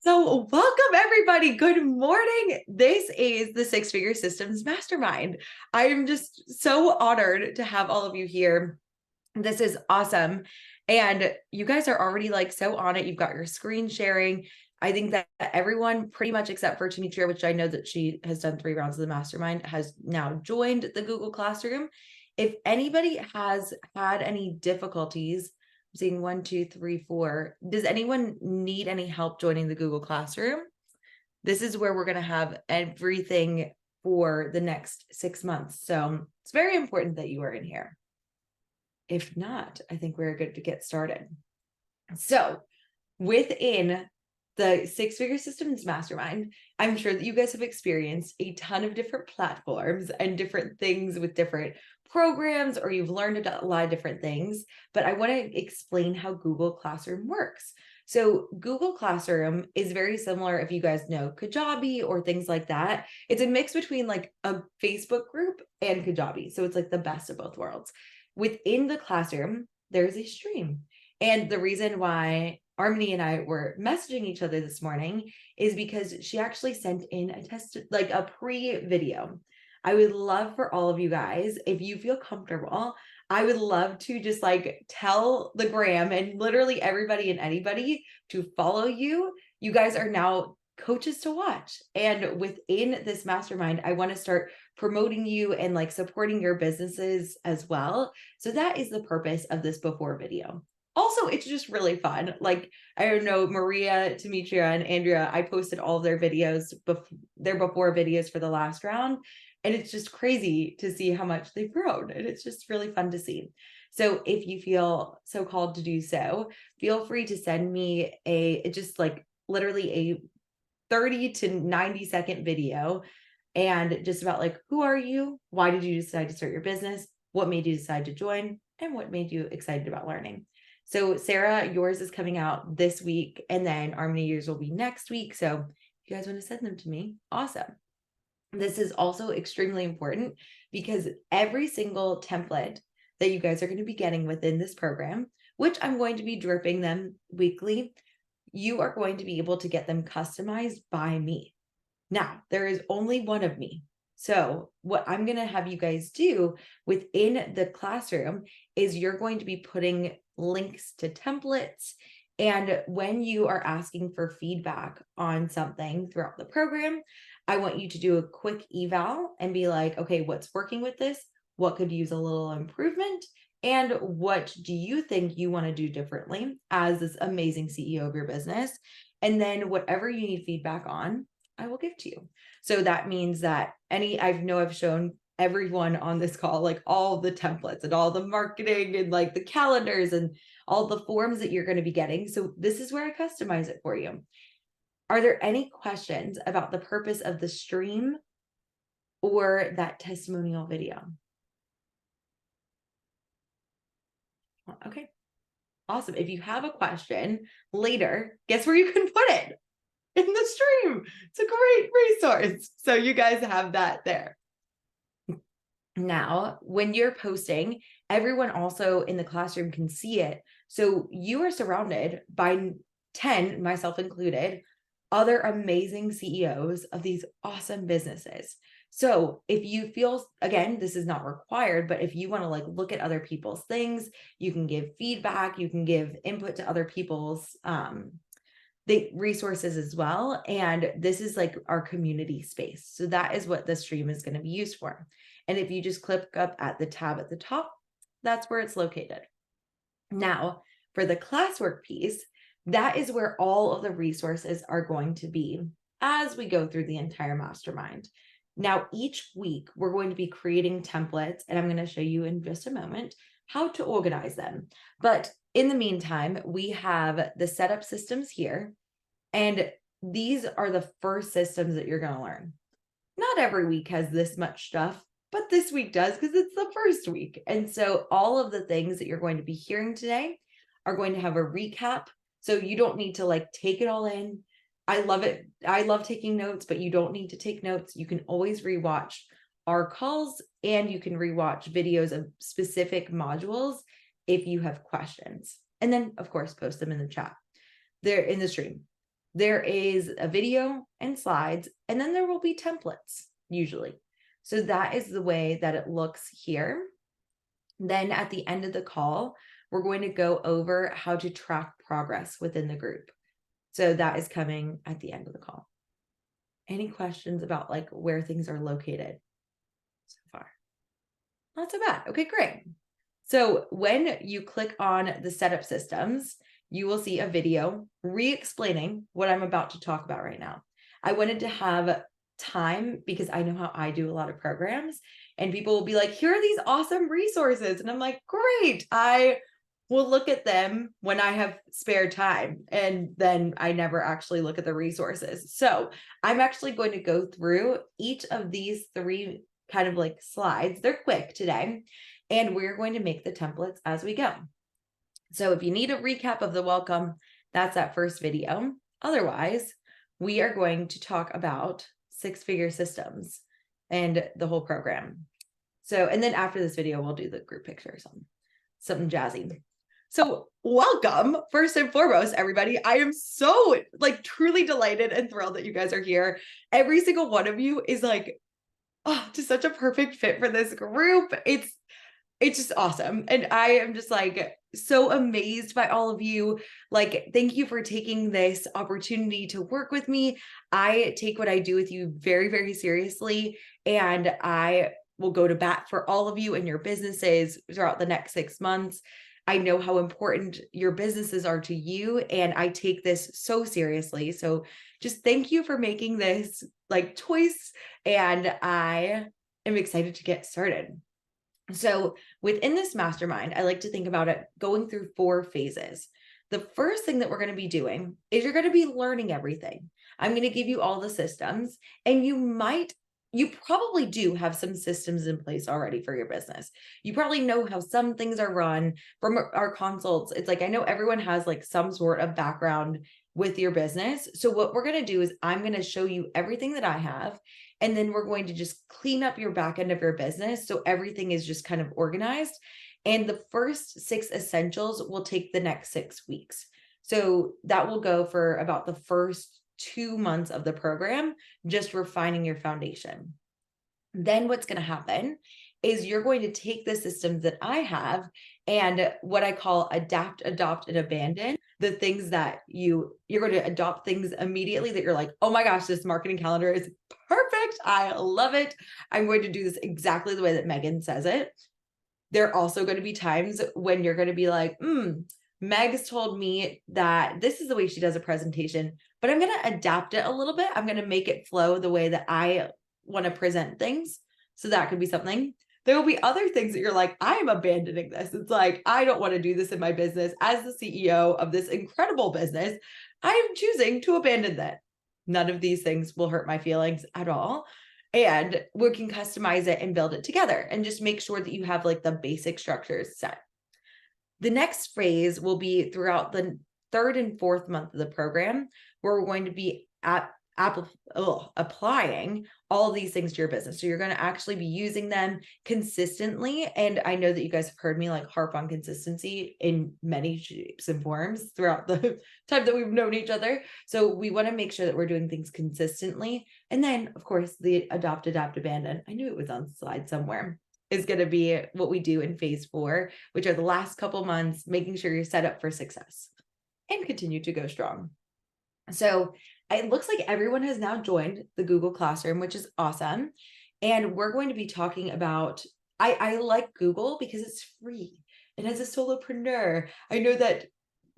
So, welcome everybody. Good morning. This is the Six Figure Systems Mastermind. I am just so honored to have all of you here. This is awesome. And you guys are already like so on it. You've got your screen sharing. I think that everyone, pretty much except for Demetria, which I know that she has done 3 rounds of the mastermind, has now joined the Google Classroom. If anybody has had any difficulties, I'm seeing 1, 2, 3, 4. Does anyone need any help joining the Google Classroom? This is where we're going to have everything for the next 6 months. So it's very important that you are in here. If not, I think we're good to get started. So within the Six Figure Systems Mastermind, I'm sure that you guys have experienced a ton of different platforms and different things with different programs, or you've learned a lot of different things, but I want to explain how Google Classroom works. So Google Classroom is very similar, if you guys know Kajabi or things like that. It's a mix between like a Facebook group and Kajabi. So it's like the best of both worlds. Within the classroom, there's a stream. And the reason why Armini and I were messaging each other this morning is because she actually sent in a test, like a pre-video. I would love for all of you guys, if you feel comfortable, I would love to just like tell the gram and literally everybody and anybody to follow you. You guys are now coaches to watch. And within this mastermind, I want to start promoting you and like supporting your businesses as well. So that is the purpose of this before video. Also, it's just really fun. Like, I don't know, Maria, Demetria, and Andrea, I posted all of their videos, their before videos for the last round. And it's just crazy to see how much they've grown. And it's just really fun to see. So if you feel so called to do so, feel free to send me just like literally a 30 to 90-second video and just about like, who are you? Why did you decide to start your business? What made you decide to join? And what made you excited about learning? So Sarah, yours is coming out this week, and then Armini, yours will be next week. So if you guys want to send them to me, awesome. This is also extremely important because every single template that you guys are going to be getting within this program, which I'm going to be dripping them weekly, you are going to be able to get them customized by me. Now, there is only one of me. So what I'm going to have you guys do within the classroom is you're going to be putting links to templates. And when you are asking for feedback on something throughout the program, I want you to do a quick eval and be like, okay, what's working with this? What could use a little improvement? And what do you think you want to do differently as this amazing CEO of your business? And then whatever you need feedback on, I will give to you. So that means that I've shown everyone on this call, like all the templates and all the marketing and like the calendars and all the forms that you're going to be getting. So this is where I customize it for you. Are there any questions about the purpose of the stream or that testimonial video? Okay, awesome. If you have a question later, guess where you can put it? In the stream. It's a great resource. So you guys have that there. Now, when you're posting, everyone also in the classroom can see it. So you are surrounded by 10, myself included, other amazing CEOs of these awesome businesses. So if you feel, again, this is not required, but if you want to like look at other people's things, you can give feedback, you can give input to other people's the resources as well. And this is like our community space. So that is what the stream is going to be used for. And if you just click up at the tab at the top, that's where it's located. Now, for the classwork piece, that is where all of the resources are going to be as we go through the entire mastermind. Now, each week we're going to be creating templates, and I'm going to show you in just a moment how to organize them. But in the meantime, we have the setup systems here, and these are the first systems that you're going to learn. Not every week has this much stuff, but this week does because it's the first week. And so all of the things that you're going to be hearing today are going to have a recap. So you don't need to like take it all in. I love it. I love taking notes, but you don't need to take notes. You can always rewatch our calls, and you can rewatch videos of specific modules if you have questions. And then, of course, post them in the chat. They're in the stream. there is a video and slides, and then there will be templates usually. So that is the way that it looks here. Then at the end of the call, we're going to go over how to track progress within the group. So that is coming at the end of the call. Any questions about like where things are located so far? Not so bad. Okay, great. So when you click on the setup systems, you will see a video re-explaining what I'm about to talk about right now. I wanted to have time because I know how I do a lot of programs, and people will be like, here are these awesome resources. And I'm like, great. I will look at them when I have spare time. And then I never actually look at the resources. So I'm actually going to go through each of these 3 kind of like slides. They're quick today. And we're going to make the templates as we go. So if you need a recap of the welcome, that's that first video. Otherwise, we are going to talk about 6-figure systems and the whole program. So, and then after this video, we'll do the group picture or something jazzy. So welcome, first and foremost, everybody. I am so like truly delighted and thrilled that you guys are here. Every single one of you is like, oh, just such a perfect fit for this group. It's just awesome. And I am just like so amazed by all of you. Like, thank you for taking this opportunity to work with me. I take what I do with you very, very seriously. And I will go to bat for all of you and your businesses throughout the next 6 months. I know how important your businesses are to you, and I take this so seriously. So just thank you for making this like choice. And I am excited to get started. So within this mastermind, I like to think about it going through 4 phases. The first thing that we're going to be doing is you're going to be learning everything. I'm going to give you all the systems, and you probably do have some systems in place already for your business. You probably know how some things are run from our consults. It's like, I know everyone has like some sort of background with your business. So what we're going to do is I'm going to show you everything that I have. And then we're going to just clean up your back end of your business. So everything is just kind of organized. And the first 6 essentials will take the next 6 weeks. So that will go for about the first 2 months of the program, just refining your foundation. Then what's going to happen is you're going to take the systems that I have and what I call adapt, adopt, and abandon. The things that you're going to adopt things immediately that you're like, oh my gosh, this marketing calendar is perfect. I love it. I'm going to do this exactly the way that Megan says it. There are also going to be times when you're going to be like, Meg's told me that this is the way she does a presentation, but I'm going to adapt it a little bit. I'm going to make it flow the way that I want to present things. So that could be something. There will be other things that you're like, I am abandoning this. It's like, I don't want to do this in my business. As the CEO of this incredible business, I am choosing to abandon that. None of these things will hurt my feelings at all. And we can customize it and build it together and just make sure that you have like the basic structures set. The next phase will be throughout the 3rd and 4th month of the program, where we're going to be applying all of these things to your business. So you're going to actually be using them consistently. And I know that you guys have heard me like harp on consistency in many shapes and forms throughout the time that we've known each other. So we want to make sure that we're doing things consistently. And then of course the adopt, adapt, abandon, I knew it was on the slide somewhere, is going to be what we do in phase 4, which are the last couple months, making sure you're set up for success and continue to go strong. So it looks like everyone has now joined the Google Classroom, which is awesome. And we're going to be talking about, I like Google because it's free. And as a solopreneur, I know that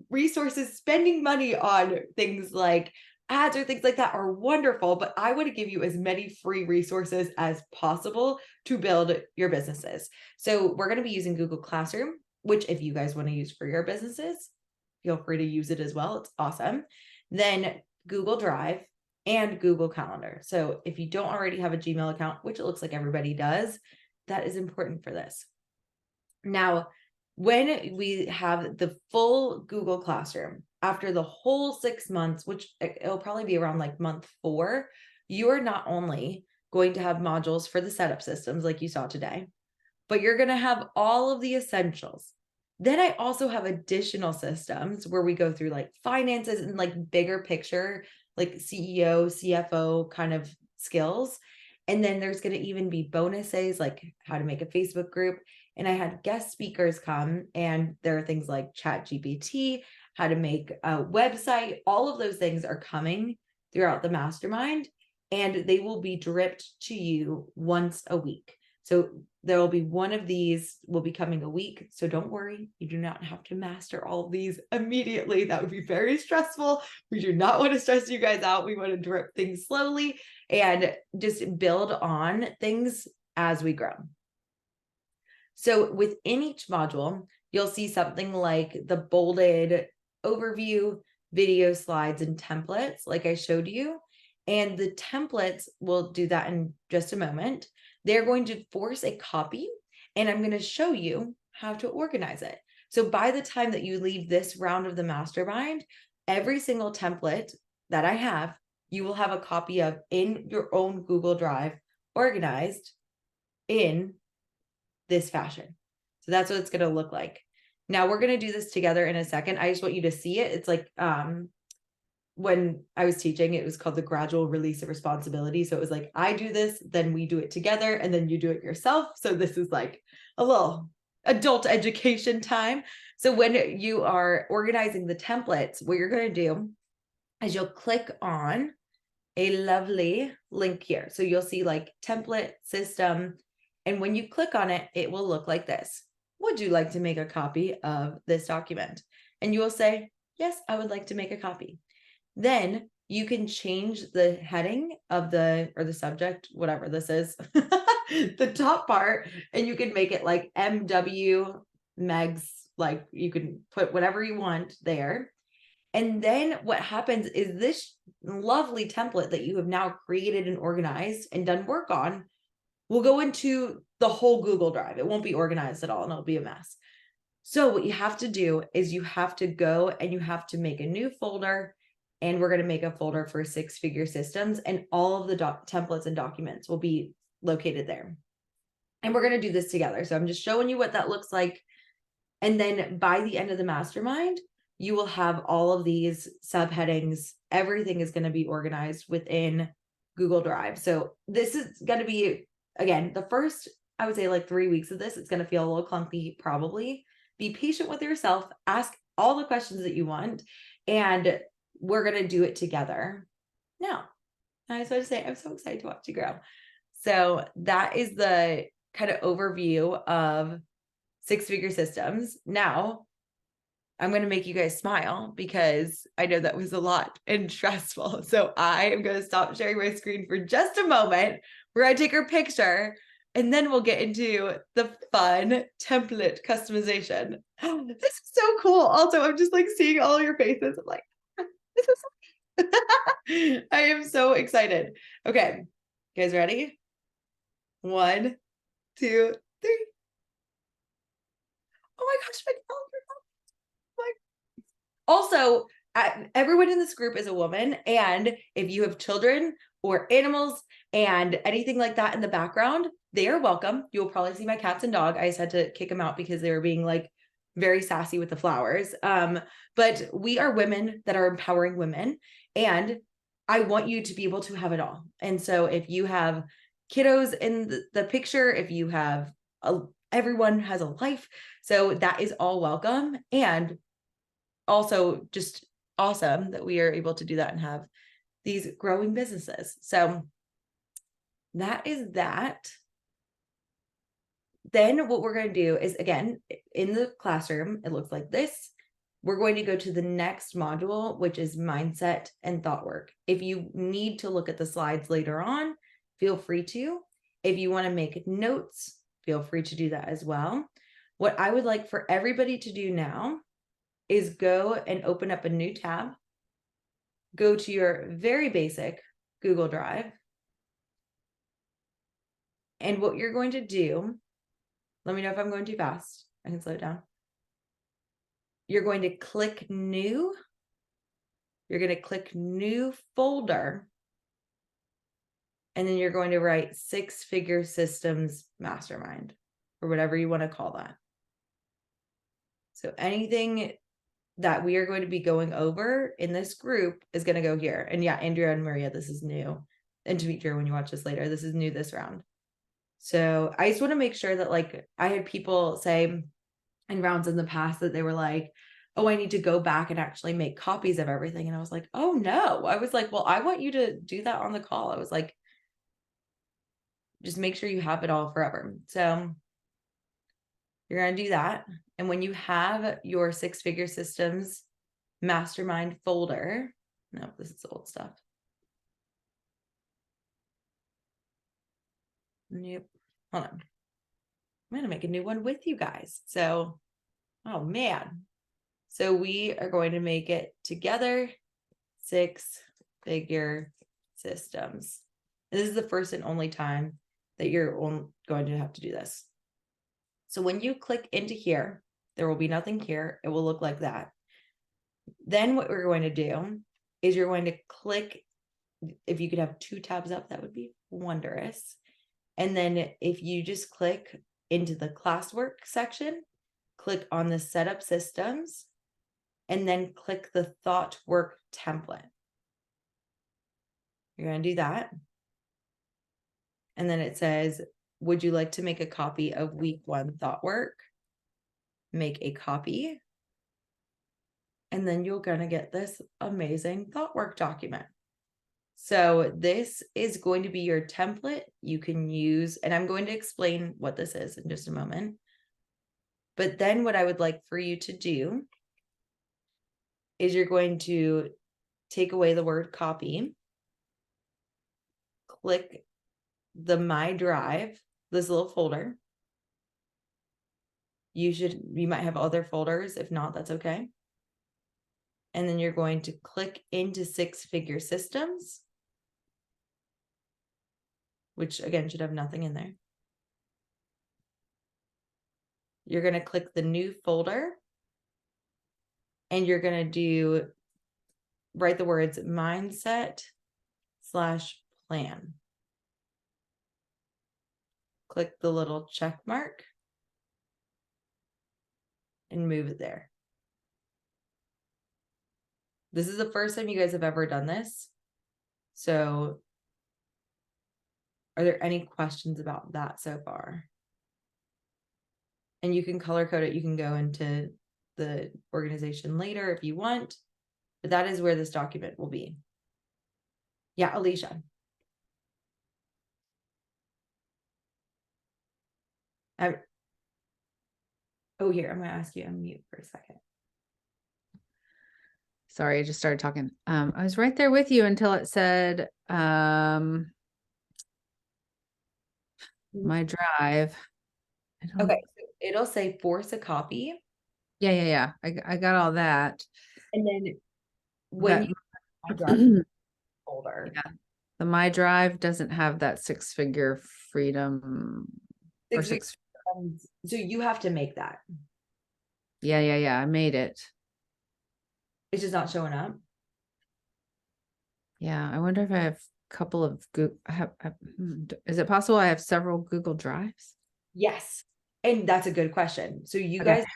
resources, spending money on things like ads or things like that are wonderful, but I want to give you as many free resources as possible to build your businesses. So we're going to be using Google Classroom, which if you guys want to use for your businesses, feel free to use it as well. It's awesome. Then Google Drive and Google Calendar. So if you don't already have a Gmail account, which it looks like everybody does, that is important for this. Now, when we have the full Google Classroom, after the whole 6 months, which it'll probably be around like month 4, you are not only going to have modules for the setup systems like you saw today, but you're going to have all of the essentials. Then I also have additional systems where we go through like finances and like bigger picture, like CEO, CFO kind of skills. And then there's going to even be bonuses like how to make a Facebook group. And I had guest speakers come, and there are things like ChatGPT, how to make a website. All of those things are coming throughout the mastermind, and they will be dripped to you once a week. So there will be one of these will be coming a week. So don't worry, you do not have to master all of these immediately. That would be very stressful. We do not want to stress you guys out. We want to drip things slowly and just build on things as we grow. So within each module, you'll see something like the bolded overview, video slides, and templates, like I showed you. And the templates, we'll do that in just a moment. They're going to force a copy, and I'm going to show you how to organize it. So by the time that you leave this round of the mastermind, every single template that I have, you will have a copy of in your own Google Drive, organized in this fashion. So that's what it's going to look like. Now we're going to do this together in a second. I just want you to see it. It's like, when I was teaching, it was called the gradual release of responsibility. So it was like, I do this, then we do it together, and then you do it yourself. So this is like a little adult education time. So when you are organizing the templates, what you're going to do is you'll click on a lovely link here. So you'll see like template system. And when you click on it, it will look like this. Would you like to make a copy of this document? And you will say, yes, I would like to make a copy. Then you can change the heading of the subject, whatever this is, the top part, and you can make it like MW Megs, like you can put whatever you want there. And then what happens is this lovely template that you have now created and organized and done work on will go into the whole Google Drive. It won't be organized at all, and it'll be a mess. So what you have to do is you have to go and you have to make a new folder, and we're going to make a folder for Six Figure Systems, and all of the templates and documents will be located there. And we're going to do this together. So I'm just showing you what that looks like. And then by the end of the mastermind, you will have all of these subheadings. Everything is going to be organized within Google Drive. So this is going to be, again, the first, I would say like 3 weeks of this, it's going to feel a little clunky, probably. Be patient with yourself, ask all the questions that you want, and we're going to do it together. Now, I just want to say, I'm so excited to watch you grow. So that is the kind of overview of Six Figure Systems. Now, I'm going to make you guys smile because I know that was a lot and stressful. So I am going to stop sharing my screen for just a moment. We're going to take our picture, and then we'll get into the fun template customization. This is so cool. Also, I'm just like seeing all your faces. I'm like, this is I am so excited. Okay, you guys ready? 1, 2, 3. Oh my gosh, my calendar. Also, everyone in this group is a woman, and if you have children or animals and anything like that in the background, they are welcome. You'll probably see my cats and dog. I just had to kick them out because they were being like very sassy with the flowers. But we are women that are empowering women, and I want you to be able to have it all. And so if you have kiddos in the picture, if you have everyone has a life, so that is all welcome. And also just awesome that we are able to do that and have these growing businesses. So that is that. Then what we're going to do is, again, in the classroom, it looks like this. We're going to go to the next module, which is mindset and thought work. If you need to look at the slides later on, feel free to. If you want to make notes, feel free to do that as well. What I would like for everybody to do now is go and open up a new tab, go to your very basic Google Drive. And what you're going to do, let me know if I'm going too fast. I can slow it down. You're going to click new. You're going to click new folder. And then you're going to write Six Figure Systems Mastermind, or whatever you want to call that. So anything that we are going to be going over in this group is going to go here. And yeah, Andrea and Maria, this is new. And Demetria, when you watch this later, this is new this round. So I just want to make sure that, like, I had people say in rounds in the past that they were like, oh, I need to go back and actually make copies of everything. And I was like, oh no. I was like, well, I want you to do that on the call. I was like, just make sure you have it all forever. So you're going to do that. And when you have your Six Figure Systems Mastermind folder, no, this is old stuff. Nope. Hold on. I'm going to make a new one with you guys. So, oh man. So we are going to make it together, Six Figure Systems. And this is the first and only time that you're going to have to do this. So when you click into here, there will be nothing here. It will look like that. Then what we're going to do is you're going to click, if you could have 2 tabs up, that would be wondrous. And then if you just click into the classwork section, click on the setup systems, and then click the thought work template. You're going to do that. And then it says, would you like to make a copy of week 1 thought work? Make a copy. And then you're going to get this amazing thought work document. So this is going to be your template you can use, and I'm going to explain what this is in just a moment. But then what I would like for you to do is you're going to take away the word copy, click the My Drive, this little folder. You might have other folders. If not, that's okay. And then you're going to click into Six Figure Systems, which again should have nothing in there. You're going to click the new folder, and you're going to write the words mindset/plan. Click the little check mark and move it there. This is the first time you guys have ever done this. So are there any questions about that so far? And you can color code it. You can go into the organization later if you want, but that is where this document will be. Yeah, Alicia. Oh, here, I'm going to ask you to unmute for a second. Sorry, I just started talking. I was right there with you until it said, My Drive. Okay, so it'll say force a copy. Yeah. I got all that. And then when you My Drive folder. Yeah. The My Drive doesn't have that 6 figure freedom. So you have to make that. Yeah. I made it. It's just not showing up. Yeah. I wonder if I have a couple of is it possible I have several Google Drives? Yes. And that's a good question. So you guys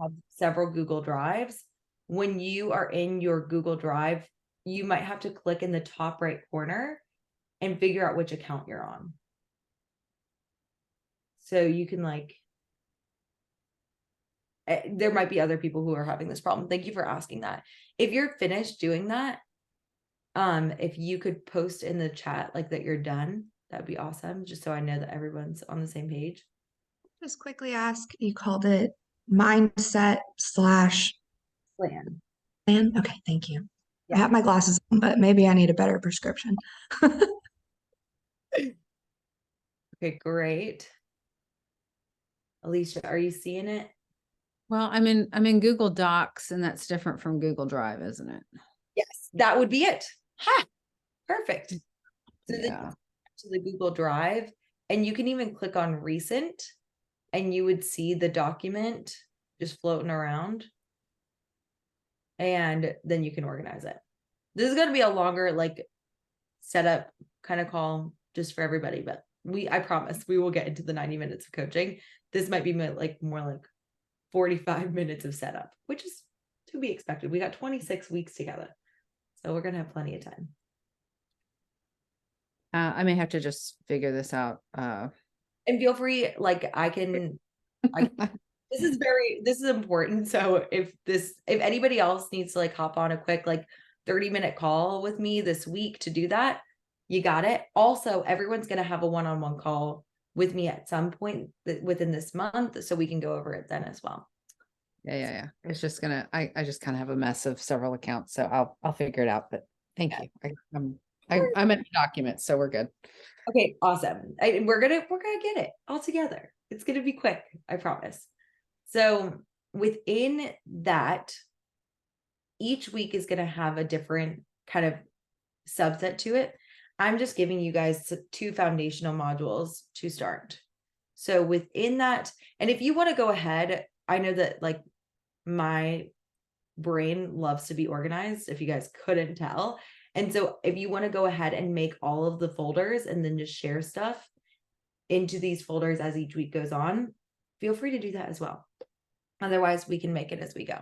have several Google Drives. When you are in your Google Drive, you might have to click in the top right corner and figure out which account you're on. So you can there might be other people who are having this problem. Thank you for asking that. If you're finished doing that, if you could post in the chat like that you're done, that'd be awesome. Just so I know that everyone's on the same page. Just quickly ask, you called it mindset/plan. Okay, thank you. Yeah. I have my glasses on, but maybe I need a better prescription. Okay, great. Alicia, are you seeing it? Well, I'm in Google Docs, and that's different from Google Drive, isn't it? Yes, that would be it. Ha! Perfect. So yeah. To the Google Drive, and you can even click on recent, and you would see the document just floating around, and then you can organize it. This is going to be a longer setup kind of call just for everybody, but I promise we will get into the 90 minutes of coaching. This might be more like 45 minutes of setup, which is to be expected. We got 26 weeks together. So we're going to have plenty of time. I may have to just figure this out. And feel free, like this is important. So if anybody else needs to like hop on a quick, like 30-minute call with me this week to do that, you got it. Also, everyone's going to have a one-on-one call with me at some point within this month, so we can go over it then as well. Yeah. It's just gonna, I just kind of have a mess of several accounts, so I'll figure it out, but thank you. I'm in the document, so we're good. Okay, awesome. We're gonna get it all together. It's gonna be quick, I promise. So within that, each week is gonna have a different kind of subset to it. I'm just giving you guys 2 foundational modules to start. So within that, and if you want to go ahead, I know that like my brain loves to be organized, if you guys couldn't tell. And so if you want to go ahead and make all of the folders and then just share stuff into these folders as each week goes on, feel free to do that as well. Otherwise, we can make it as we go.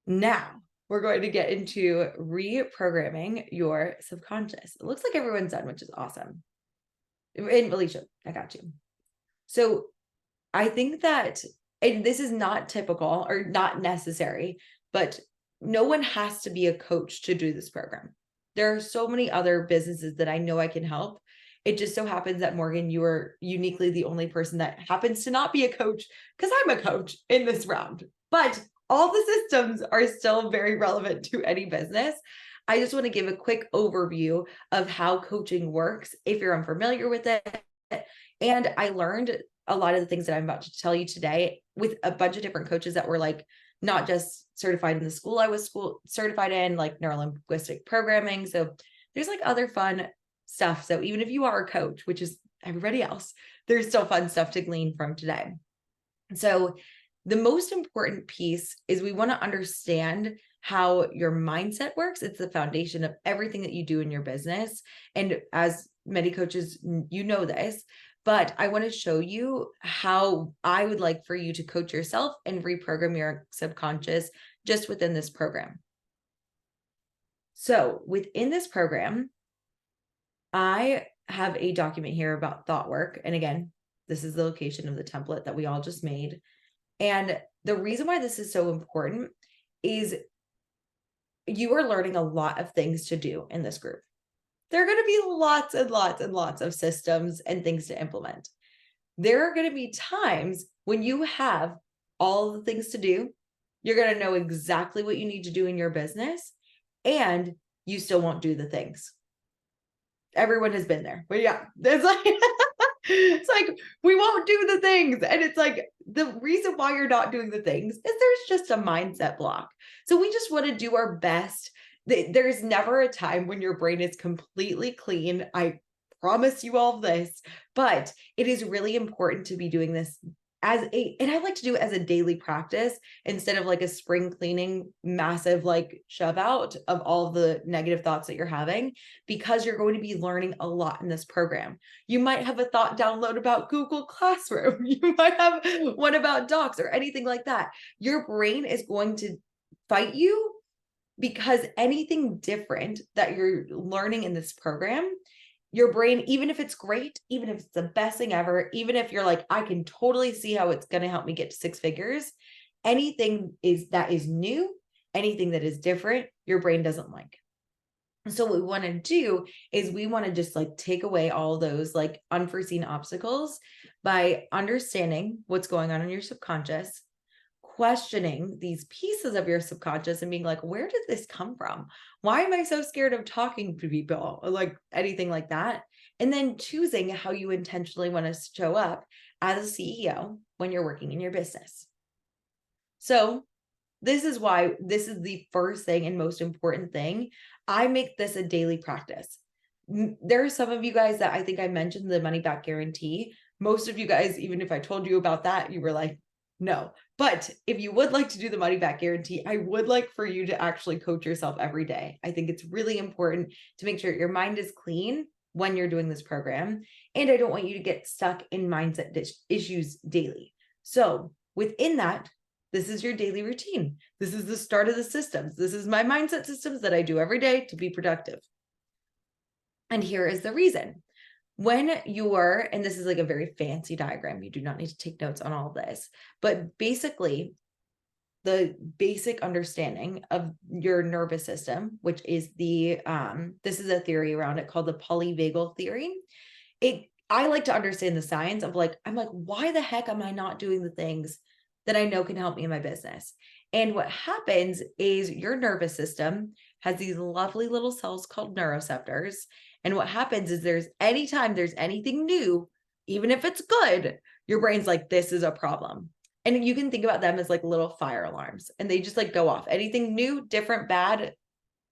Now, we're going to get into reprogramming your subconscious. It looks like everyone's done, which is awesome. And Alicia, I got you. So I think that, and this is not typical or not necessary, but no one has to be a coach to do this program. There are so many other businesses that I know I can help. It just so happens that Morgan, you are uniquely the only person that happens to not be a coach, because I'm a coach in this round. But all the systems are still very relevant to any business. I just want to give a quick overview of how coaching works if you're unfamiliar with it. And I learned a lot of the things that I'm about to tell you today with a bunch of different coaches that were like not just certified in the school I was certified in, like neurolinguistic programming. So there's like other fun stuff. So even if you are a coach, which is everybody else, there's still fun stuff to glean from today. So the most important piece is we want to understand how your mindset works. It's the foundation of everything that you do in your business. And as many coaches, you know this, but I want to show you how I would like for you to coach yourself and reprogram your subconscious just within this program. So within this program, I have a document here about thought work. And again, this is the location of the template that we all just made. And the reason why this is so important is you are learning a lot of things to do in this group. There are going to be lots and lots and lots of systems and things to implement. There are going to be times when you have all the things to do. You're going to know exactly what you need to do in your business, and you still won't do the things. Everyone has been there, but yeah, it's like, it's like, we won't do the things. And it's like, the reason why you're not doing the things is there's just a mindset block. So we just want to do our best. There's never a time when your brain is completely clean. I promise you all this, but it is really important to be doing this and I like to do it as a daily practice instead of like a spring cleaning, massive like shove out of all the negative thoughts that you're having, because you're going to be learning a lot in this program. You might have a thought download about Google Classroom. You might have one about docs or anything like that. Your brain is going to fight you, because anything different that you're learning in this program, your brain, even if it's great, even if it's the best thing ever, even if you're like, I can totally see how it's going to help me get to 6 figures, anything that is new, anything that is different, your brain doesn't like. So what we want to do is we want to just like take away all those like unforeseen obstacles by understanding what's going on in your subconscious, questioning these pieces of your subconscious and being like, where did this come from? Why am I so scared of talking to people, or like anything like that? And then choosing how you intentionally want to show up as a CEO when you're working in your business. So this is why this is the first thing and most important thing. I make this a daily practice. There are some of you guys that I think I mentioned the money back guarantee. Most of you guys, even if I told you about that, you were like, no. But if you would like to do the money back guarantee, I would like for you to actually coach yourself every day. I think it's really important to make sure your mind is clean when you're doing this program. And I don't want you to get stuck in mindset issues daily. So Within that, this is your daily routine. This is the start of the systems. This is my mindset systems that I do every day to be productive. And here is the reason. When you're, and this is like a very fancy diagram, you do not need to take notes on all of this, but basically the basic understanding of your nervous system, which is the, this is a theory around it called the polyvagal theory. I like to understand the science of like, I'm like, why the heck am I not doing the things that I know can help me in my business? And what happens is your nervous system has these lovely little cells called neuroceptors. And what happens is anytime there's anything new, even if it's good, your brain's like, this is a problem. And you can think about them as like little fire alarms, and they just like go off. Anything new, different, bad,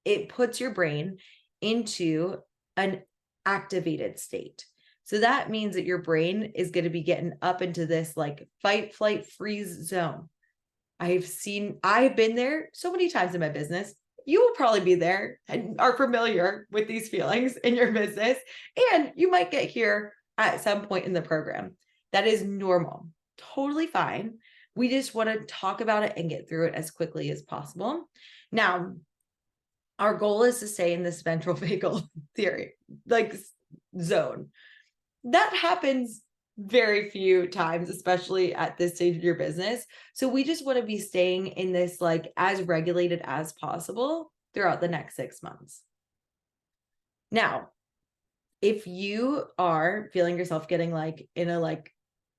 it puts your brain into an activated state. So that means that your brain is going to be getting up into this like fight, flight, freeze zone. I've been there so many times in my business. You will probably be there and are familiar with these feelings in your business. And you might get here at some point in the program. That is normal, totally fine. We just want to talk about it and get through it as quickly as possible. Now, our goal is to stay in this ventral vagal theory, like zone. That happens very few times, especially at this stage of your business. So we just want to be staying in this like as regulated as possible throughout the next 6 months. Now, if you are feeling yourself getting like in a like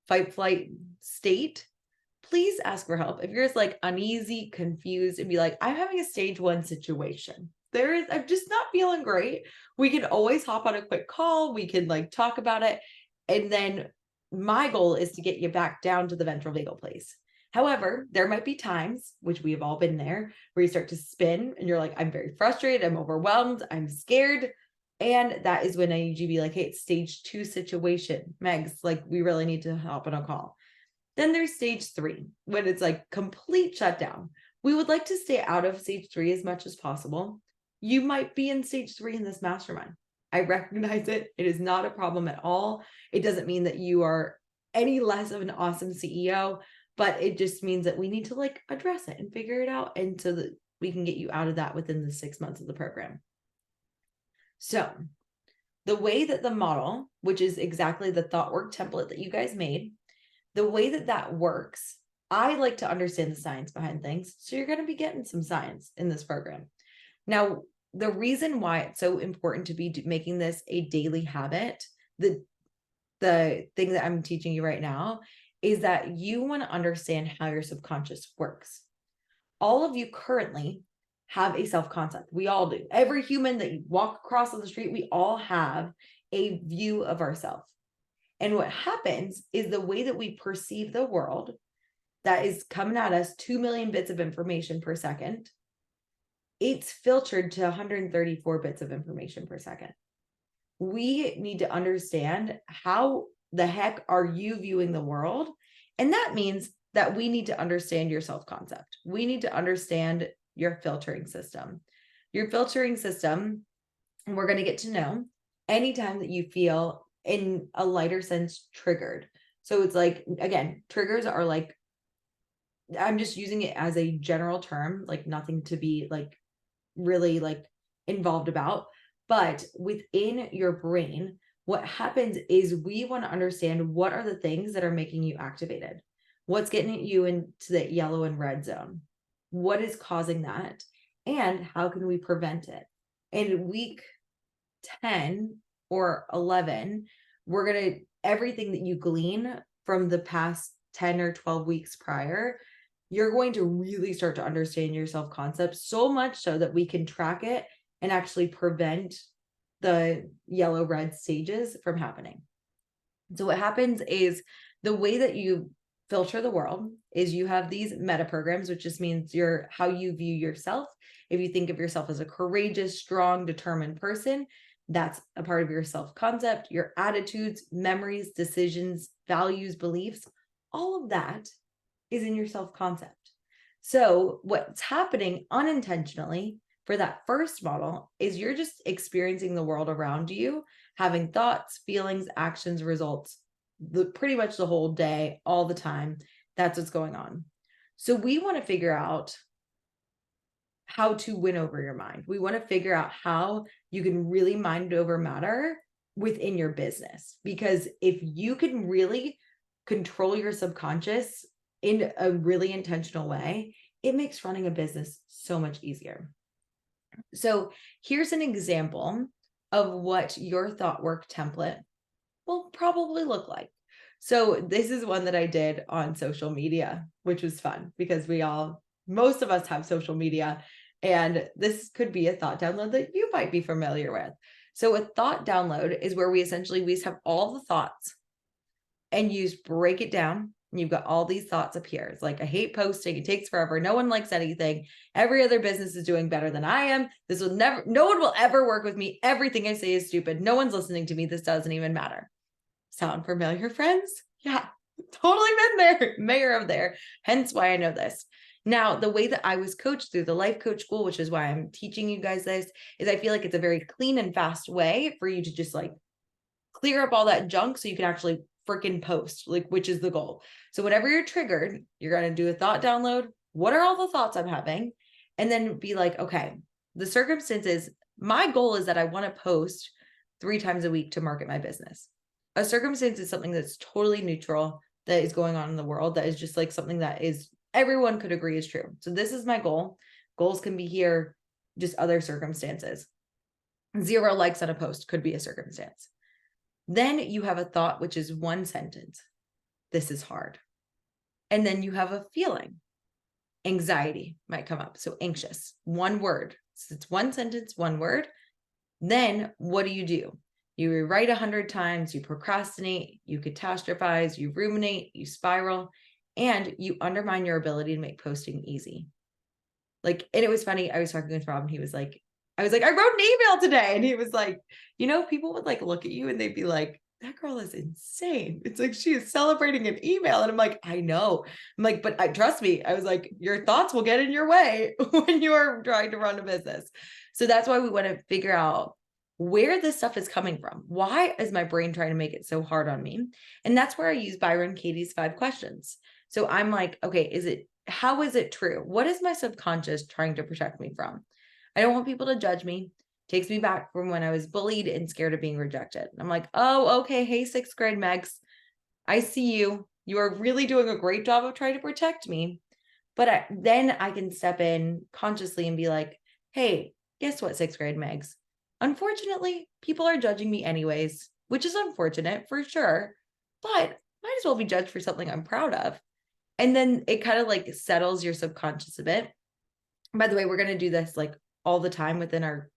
fight flight state, please ask for help. If you're just like uneasy, confused, and be like, I'm having a stage 1 situation. I'm just not feeling great. We can always hop on a quick call. We can like talk about it. And then my goal is to get you back down to the ventral vagal place. However, there might be times, which we have all been there, where you start to spin and you're like, I'm very frustrated. I'm overwhelmed. I'm scared. And that is when I need you to be like, hey, it's stage 2 situation. Megs, like we really need to hop on a call. Then there's stage 3, when it's like complete shutdown. We would like to stay out of stage 3 as much as possible. You might be in stage 3 in this mastermind. I recognize it. It is not a problem at all. It doesn't mean that you are any less of an awesome CEO, but it just means that we need to like address it and figure it out. And so that we can get you out of that within the 6 months of the program. So the way that the model, which is exactly the thought work template that you guys made, the way that that works, I like to understand the science behind things. So you're going to be getting some science in this program. Now, the reason why it's so important to be making this a daily habit, the thing that I'm teaching you right now, is that you want to understand how your subconscious works. All of you currently have a self-concept. We all do. Every human that you walk across on the street, we all have a view of ourselves. And what happens is the way that we perceive the world that is coming at us, 2 million bits of information per second, it's filtered to 134 bits of information per second. We need to understand how the heck are you viewing the world? And that means that we need to understand your self-concept. We need to understand your filtering system. Your filtering system, and we're going to get to know anytime that you feel in a lighter sense triggered. So it's like, again, triggers are like, I'm just using it as a general term, like nothing to be like really like involved about. But within your brain, what happens is we want to understand what are the things that are making you activated. What's getting you into the yellow and red zone? What is causing that? And how can we prevent it? In week 10 or 11, we're going to, everything that you glean from the past 10 or 12 weeks prior, you're going to really start to understand your self-concept, so much so that we can track it and actually prevent the yellow-red stages from happening. So what happens is the way that you filter the world is you have these meta programs, which just means how you view yourself. If you think of yourself as a courageous, strong, determined person, that's a part of your self-concept. Your attitudes, memories, decisions, values, beliefs, all of that is in your self-concept. So what's happening unintentionally for that first model is you're just experiencing the world around you, having thoughts, feelings, actions, results, pretty much the whole day, all the time. That's what's going on. So we want to figure out how to win over your mind. We want to figure out how you can really mind over matter within your business. Because if you can really control your subconscious in a really intentional way, it makes running a business so much easier. So here's an example of what your thought work template will probably look like. So this is one that I did on social media, which was fun because most of us have social media, and this could be a thought download that you might be familiar with. So a thought download is where we just have all the thoughts and you just break it down. And you've got all these thoughts up here. It's like, I hate posting. It takes forever. No one likes anything. Every other business is doing better than I am. No one will ever work with me. Everything I say is stupid. No one's listening to me. This doesn't even matter. Sound familiar, friends? Yeah, totally been there, mayor of there. Hence why I know this. Now, the way that I was coached through the life coach school, which is why I'm teaching you guys this, is I feel like it's a very clean and fast way for you to just like clear up all that junk so you can actually freaking post, like, which is the goal. So whenever you're triggered, you're going to do a thought download. What are all the thoughts I'm having? And then be like, okay, the circumstances, my goal is that I want to post 3 times a week to market my business. A circumstance is something that's totally neutral that is going on in the world, that is just like something that is everyone could agree is true. So this is my goal. Goals can be here, just other circumstances. 0 likes on a post could be a circumstance. Then you have a thought, which is 1 sentence. This is hard. And then you have a feeling. Anxiety might come up. So anxious, 1 word. So it's 1 sentence, 1 word. Then what do? You rewrite 100 times, you procrastinate, you catastrophize, you ruminate, you spiral, and you undermine your ability to make posting easy. Like, and it was funny. I was talking with Rob and he was like, I was like, I wrote an email today. And he was like, people would like look at you and they'd be like, that girl is insane. It's like, she is celebrating an email. And I'm like, I know. I'm like, but trust me. I was like, your thoughts will get in your way when you are trying to run a business. So that's why we want to figure out where this stuff is coming from. Why is my brain trying to make it so hard on me? And that's where I use Byron Katie's 5 questions. So I'm like, okay, how is it true? What is my subconscious trying to protect me from? I don't want people to judge me. Takes me back from when I was bullied and scared of being rejected. I'm like, oh, okay. Hey, 6th grade Megs, I see you. You are really doing a great job of trying to protect me. But then I can step in consciously and be like, hey, guess what, 6th grade Megs? Unfortunately, people are judging me anyways, which is unfortunate for sure, but might as well be judged for something I'm proud of. And then it kind of like settles your subconscious a bit. By the way, we're going to do this like all the time within our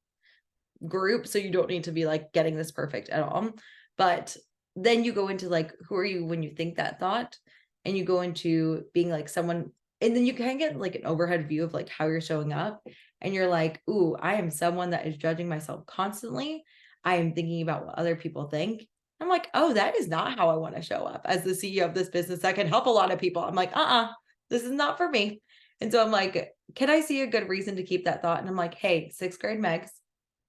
group. So you don't need to be like getting this perfect at all. But then you go into like, who are you when you think that thought? And you go into being like someone, and then you can get like an overhead view of like how you're showing up. And you're like, ooh, I am someone that is judging myself constantly. I am thinking about what other people think. I'm like, oh, that is not how I want to show up as the CEO of this business that can help a lot of people. I'm like, this is not for me. And so I'm like, can I see a good reason to keep that thought? And I'm like, hey, 6th grade Megs,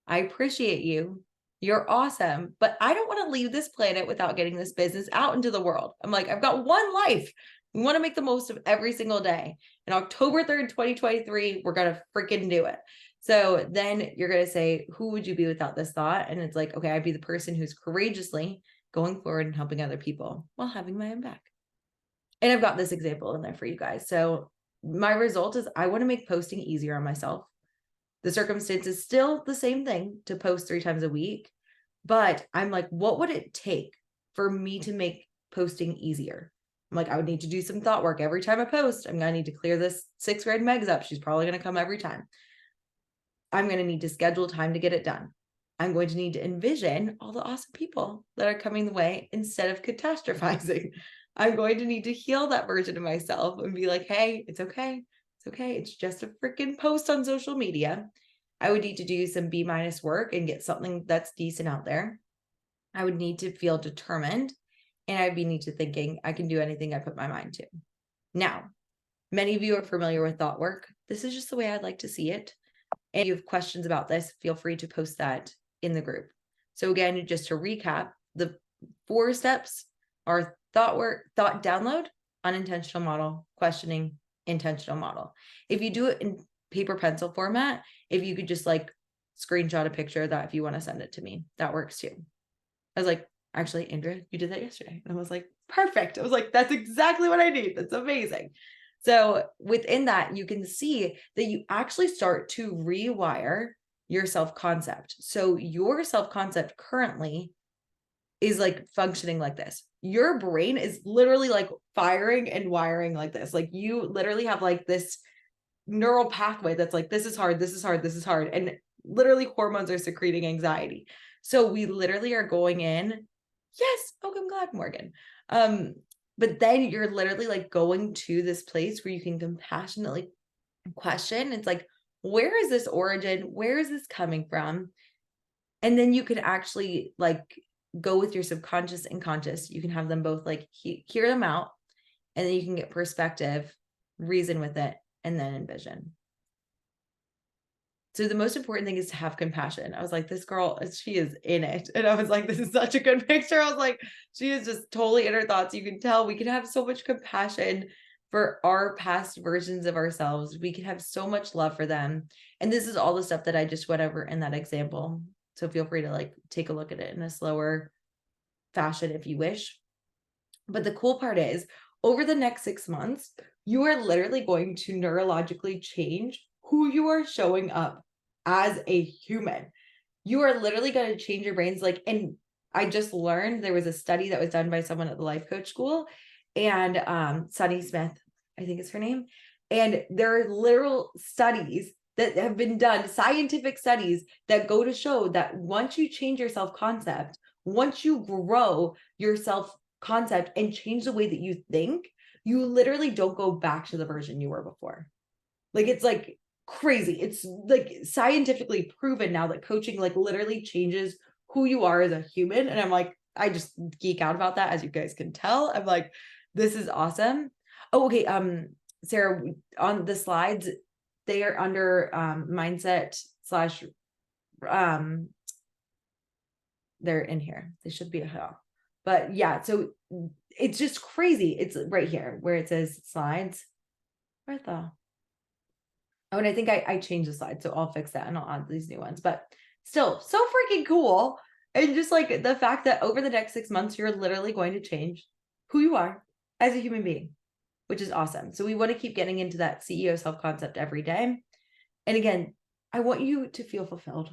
I appreciate you. You're awesome, but I don't want to leave this planet without getting this business out into the world. I'm like, I've got 1 life. We want to make the most of every single day. And October 3rd, 2023, we're going to freaking do it. So then you're going to say, who would you be without this thought? And it's like, okay, I'd be the person who's courageously going forward and helping other people while having my own back. And I've got this example in there for you guys. So my result is I want to make posting easier on myself. The circumstance is still the same thing, to post 3 times a week, but I'm like, what would it take for me to make posting easier? I'm like, I would need to do some thought work every time I post. I'm going to need to clear this 6th grade Megs up. She's probably going to come every time. I'm going to need to schedule time to get it done. I'm going to need to envision all the awesome people that are coming the way instead of catastrophizing. I'm going to need to heal that version of myself and be like, hey, it's okay. It's okay. It's just a freaking post on social media. I would need to do some B- work and get something that's decent out there. I would need to feel determined, and I'd be need to thinking I can do anything I put my mind to. Now, many of you are familiar with thought work. This is just the way I'd like to see it. And if you have questions about this, feel free to post that in the group. So again, just to recap, the 4 steps are thought work, thought download, unintentional model, questioning, intentional model. If you do it in paper pencil format, if you could just like screenshot a picture of that if you want to send it to me, that works too. I was like, actually, Indra, you did that yesterday. And I was like, perfect. I was like, that's exactly what I need. That's amazing. So within that, you can see that you actually start to rewire your self-concept. So your self-concept currently is like functioning like this. Your brain is literally like firing and wiring like this. Like you literally have like this neural pathway that's like, this is hard, this is hard, this is hard. And literally hormones are secreting anxiety. So we literally are going in. Yes. Oh, I'm glad, Morgan. But then you're literally like going to this place where you can compassionately question. It's like, where is this origin? Where is this coming from? And then you can actually like go with your subconscious and conscious. You can have them both like hear them out, and then you can get perspective, reason with it, and then envision. So the most important thing is to have compassion. I was like, this girl, she is in it. And I was like, this is such a good picture. I was like, she is just totally in her thoughts. You can tell we can have so much compassion for our past versions of ourselves. We can have so much love for them. And this is all the stuff that I just went over in that example. So feel free to like take a look at it in a slower fashion if you wish. But the cool part is over the next 6 months, you are literally going to neurologically change who you are showing up as a human. You are literally going to change your brains. Like, and I just learned there was a study that was done by someone at the life coach school, and Sunny Smith, I think is her name. And there are literal studies that have been done, scientific studies that go to show that once you change your self-concept, once you grow your self-concept and change the way that you think, you literally don't go back to the version you were before. Like, it's like crazy. It's like scientifically proven now that coaching like literally changes who you are as a human. And I'm like, I just geek out about that, as you guys can tell. I'm like, this is awesome. Oh, okay. Sarah, on the slides, they are under mindset slash they're in here. They should be a hell. But yeah, so it's just crazy. It's right here where it says slides. Where the Oh, and I think I changed the slide, so I'll fix that and I'll add these new ones. But still, so freaking cool. And just like the fact that over the next 6 months, you're literally going to change who you are as a human being, which is awesome. So we want to keep getting into that CEO self-concept every day. And again, I want you to feel fulfilled.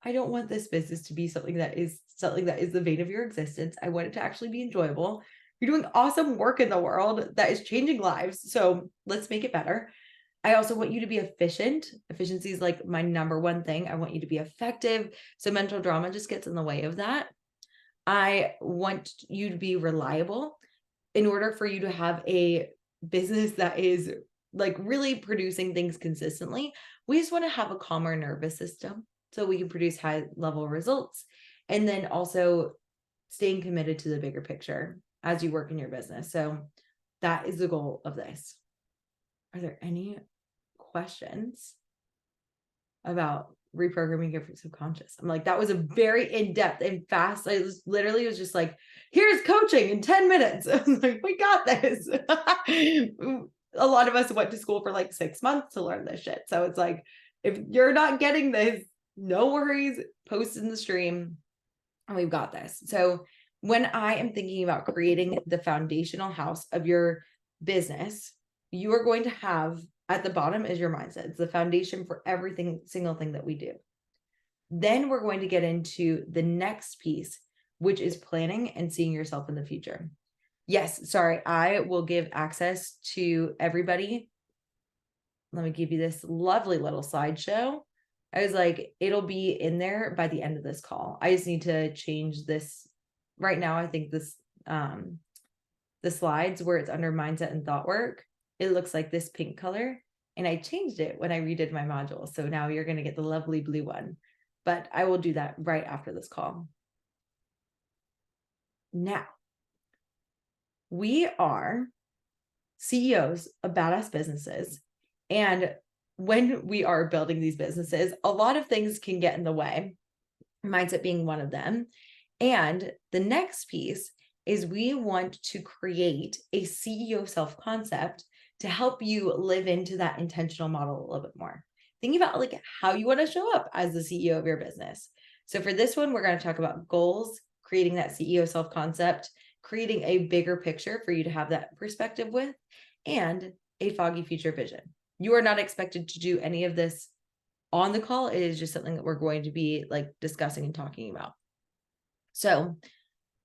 I don't want this business to be something that is the vein of your existence. I want it to actually be enjoyable. You're doing awesome work in the world that is changing lives. So let's make it better. I also want you to be efficient. Efficiency is like my number one thing. I want you to be effective. So mental drama just gets in the way of that. I want you to be reliable. In order for you to have a business that is like really producing things consistently, we just want to have a calmer nervous system so we can produce high level results. And then also staying committed to the bigger picture as you work in your business. So that is the goal of this. Are there any questions about reprogramming your subconscious? I'm like, that was a very in-depth and fast. I was literally was just like, here's coaching in 10 minutes. I was like, we got this. A lot of us went to school for like 6 months to learn this shit. So it's like, if you're not getting this, no worries, post in the stream and we've got this. So when I am thinking about creating the foundational house of your business, you are going to have at the bottom is your mindset. It's the foundation for everything, single thing that we do. Then we're going to get into the next piece, which is planning and seeing yourself in the future. Yes, sorry, I will give access to everybody. Let me give you this lovely little slideshow. I was like, it'll be in there by the end of this call. I just need to change this right now. I think this, the slides where it's under mindset and thought work, it looks like this pink color, and I changed it when I redid my module. So now you're going to get the lovely blue one, but I will do that right after this call. Now, we are CEOs of badass businesses. And when we are building these businesses, a lot of things can get in the way, mindset being one of them. And the next piece is we want to create a CEO self-concept to help you live into that intentional model a little bit more. Think about like how you want to show up as the CEO of your business. So for this one, we're going to talk about goals, creating that CEO self-concept, creating a bigger picture for you to have that perspective with, and a foggy future vision. You are not expected to do any of this on the call. It is just something that we're going to be like discussing and talking about. So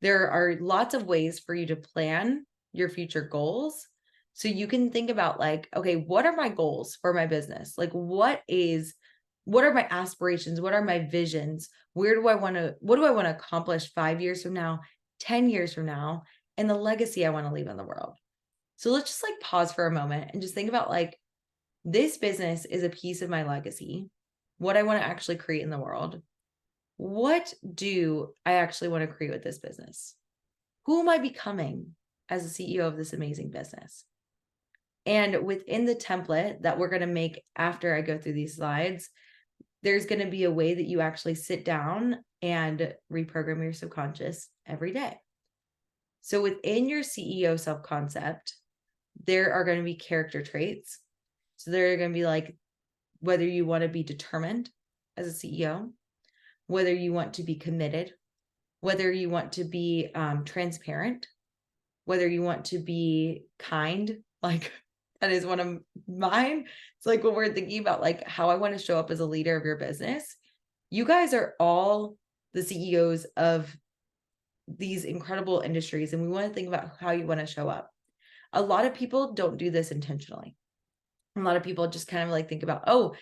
there are lots of ways for you to plan your future goals. So you can think about like, okay, what are my goals for my business? Like what are my aspirations? What are my visions? What do I want to accomplish 5 years from now, 10 years from now, and the legacy I want to leave in the world? So let's just like pause for a moment and just think about like, this business is a piece of my legacy, what I want to actually create in the world. What do I actually want to create with this business? Who am I becoming as a CEO of this amazing business? And within the template that we're going to make after I go through these slides, there's going to be a way that you actually sit down and reprogram your subconscious every day. So within your CEO self-concept, there are going to be character traits. So they're going to be like whether you want to be determined as a CEO, whether you want to be committed, whether you want to be transparent, whether you want to be kind, like that is one of mine. It's like when we're thinking about like how I want to show up as a leader of your business, you guys are all the CEOs of these incredible industries. And we want to think about how you want to show up. A lot of people don't do this intentionally. A lot of people just kind of like think about, oh,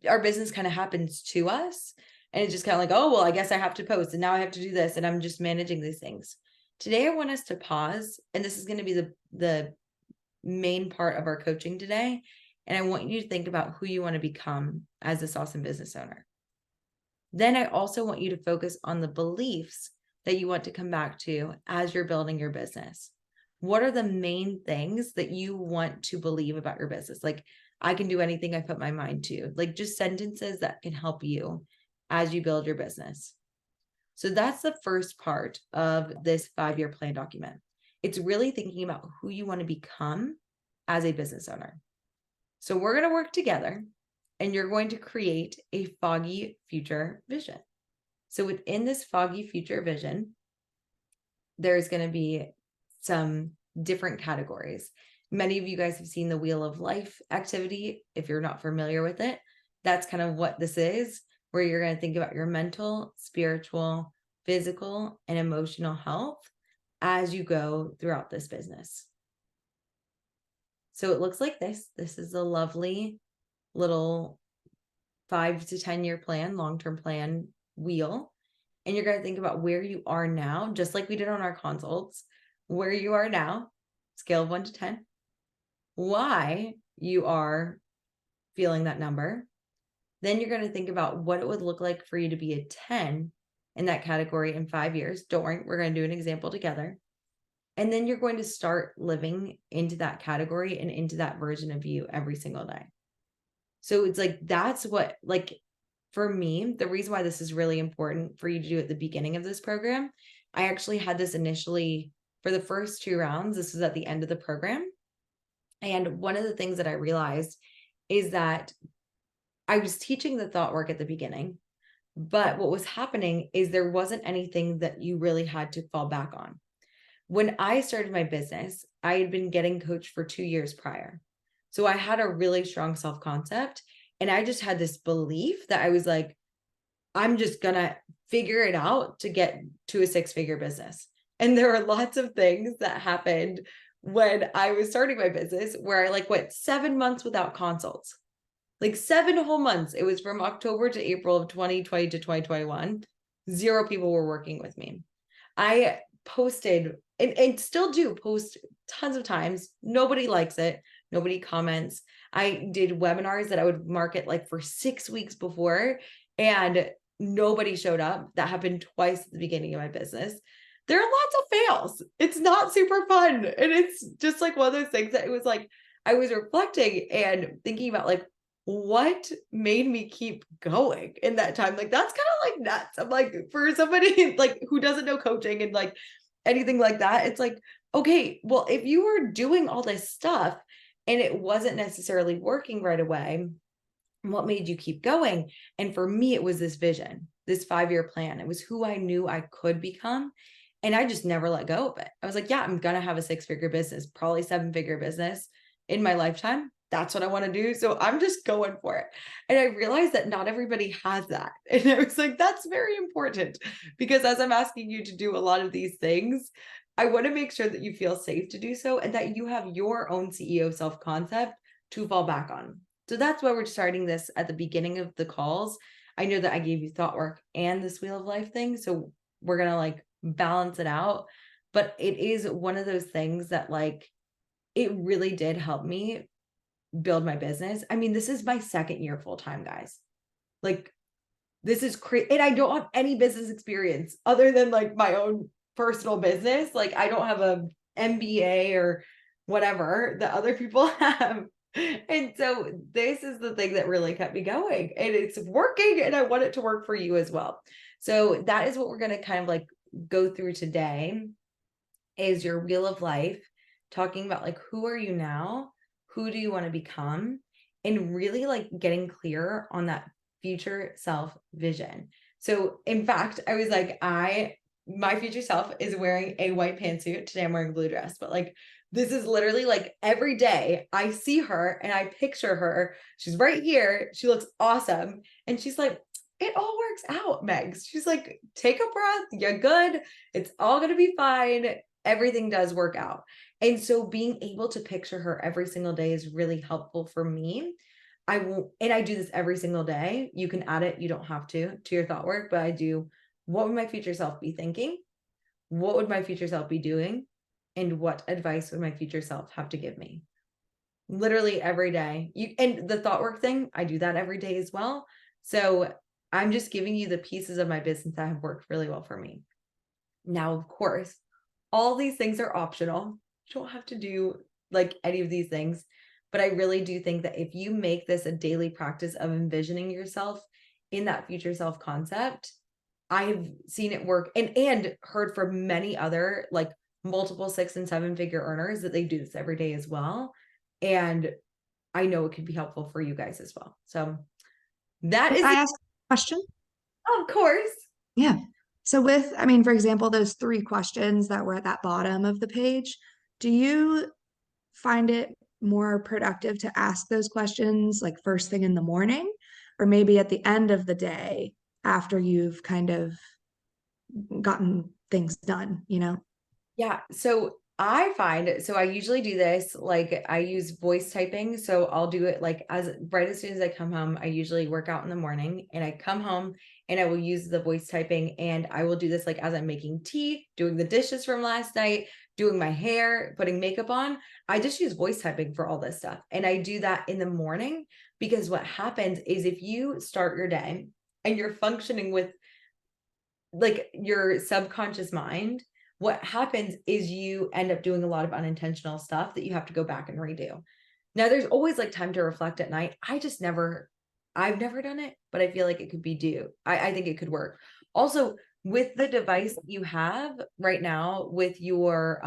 our business kind of happens to us. And it's just kind of like, oh, well, I guess I have to post and now I have to do this. And I'm just managing these things. Today, I want us to pause. And this is going to be the main part of our coaching today. And I want you to think about who you want to become as this awesome business owner. Then I also want you to focus on the beliefs that you want to come back to as you're building your business. What are the main things that you want to believe about your business? Like, I can do anything I put my mind to, like just sentences that can help you as you build your business. So that's the first part of this 5-year plan document. It's really thinking about who you want to become as a business owner. So we're going to work together and you're going to create a foggy future vision. So within this foggy future vision, there's going to be some different categories. Many of you guys have seen the Wheel of Life activity. If you're not familiar with it, that's kind of what this is, where you're going to think about your mental, spiritual, physical, and emotional health as you go throughout this business. So it looks like this. This is a lovely little 5 to 10 year plan, long-term plan wheel. And you're going to think about where you are now, just like we did on our consults, where you are now, scale of 1 to 10, why you are feeling that number. Then you're going to think about what it would look like for you to be a 10 in that category in 5 years. Don't worry, we're going to do an example together. And then you're going to start living into that category and into that version of you every single day. So it's like, that's what, like, for me, the reason why this is really important for you to do at the beginning of this program, I actually had this initially for the first 2 rounds. This was at the end of the program. And one of the things that I realized is that I was teaching the thought work at the beginning, but what was happening is there wasn't anything that you really had to fall back on. When I started my business, I had been getting coached for 2 years prior. So I had a really strong self-concept, and I just had this belief that I was like, I'm just gonna figure it out to get to a 6-figure business. And there were lots of things that happened when I was starting my business where I like went 7 months without consults, like 7 whole months. It was from October to April of 2020 to 2021. 0 people were working with me. I posted and still do post tons of times. Nobody likes it. Nobody comments. I did webinars that I would market like for 6 weeks before, and nobody showed up. That happened twice at the beginning of my business. There are lots of fails. It's not super fun. And it's just like one of those things that it was like, I was reflecting and thinking about like, what made me keep going in that time? Like, that's kind of like nuts. I'm like, for somebody like who doesn't know coaching and like anything like that. It's like, okay, well, if you were doing all this stuff and it wasn't necessarily working right away, what made you keep going? And for me, it was this vision, this 5-year plan. It was who I knew I could become. And I just never let go of it. I was like, yeah, I'm going to have a 6-figure business, probably 7-figure business in my lifetime. That's what I want to do. So I'm just going for it. And I realized that not everybody has that. And I was like, that's very important, because as I'm asking you to do a lot of these things, I want to make sure that you feel safe to do so and that you have your own CEO self-concept to fall back on. So that's why we're starting this at the beginning of the calls. I know that I gave you thought work and this wheel of life thing. So we're going to like balance it out. But it is one of those things that like, it really did help me build my business. I mean, this is my 2nd year full time, guys. Like, this is crazy. And I don't have any business experience other than like my own personal business. Like, I don't have a MBA or whatever that other people have. And so this is the thing that really kept me going, and it's working, and I want it to work for you as well. So that is what we're going to kind of like go through today, is your wheel of life, talking about like, who are you now? Who do you want to become? And really like getting clear on that future self vision. So in fact, I was like, my future self is wearing a white pantsuit. Today I'm wearing a blue dress, but like, this is literally like every day I see her and I picture her. She's right here. She looks awesome. And she's like, it all works out, Megs. She's like, take a breath. You're good. It's all going to be fine. Everything does work out. And so being able to picture her every single day is really helpful for me. And I do this every single day. You can add it. You don't have to your thought work, but I do. What would my future self be thinking? What would my future self be doing? And what advice would my future self have to give me? Literally every day. And the thought work thing, I do that every day as well. So I'm just giving you the pieces of my business that have worked really well for me. Now, of course, all these things are optional. You don't have to do like any of these things, but I really do think that if you make this a daily practice of envisioning yourself in that future self concept, I've seen it work and heard from many other like multiple 6 and 7-figure earners that they do this every day as well. And I know it could be helpful for you guys as well. So that Can is, I ask a question? of course. Yeah. So with, I mean, for example, those 3 questions that were at that bottom of the page, do you find it more productive to ask those questions like first thing in the morning, or maybe at the end of the day after you've kind of gotten things done, you know? Yeah. So I usually do this, like I use voice typing. So I'll do it like right as soon as I come home. I usually work out in the morning and I come home and I will use the voice typing, and I will do this like as I'm making tea, doing the dishes from last night, doing my hair, putting makeup on. I just use voice typing for all this stuff. And I do that in the morning because what happens is if you start your day and you're functioning with like your subconscious mind, what happens is you end up doing a lot of unintentional stuff that you have to go back and redo. Now, there's always like time to reflect at night. I've never done it, but I feel like it could be due. I think it could work. Also, with the device that you have right now, with your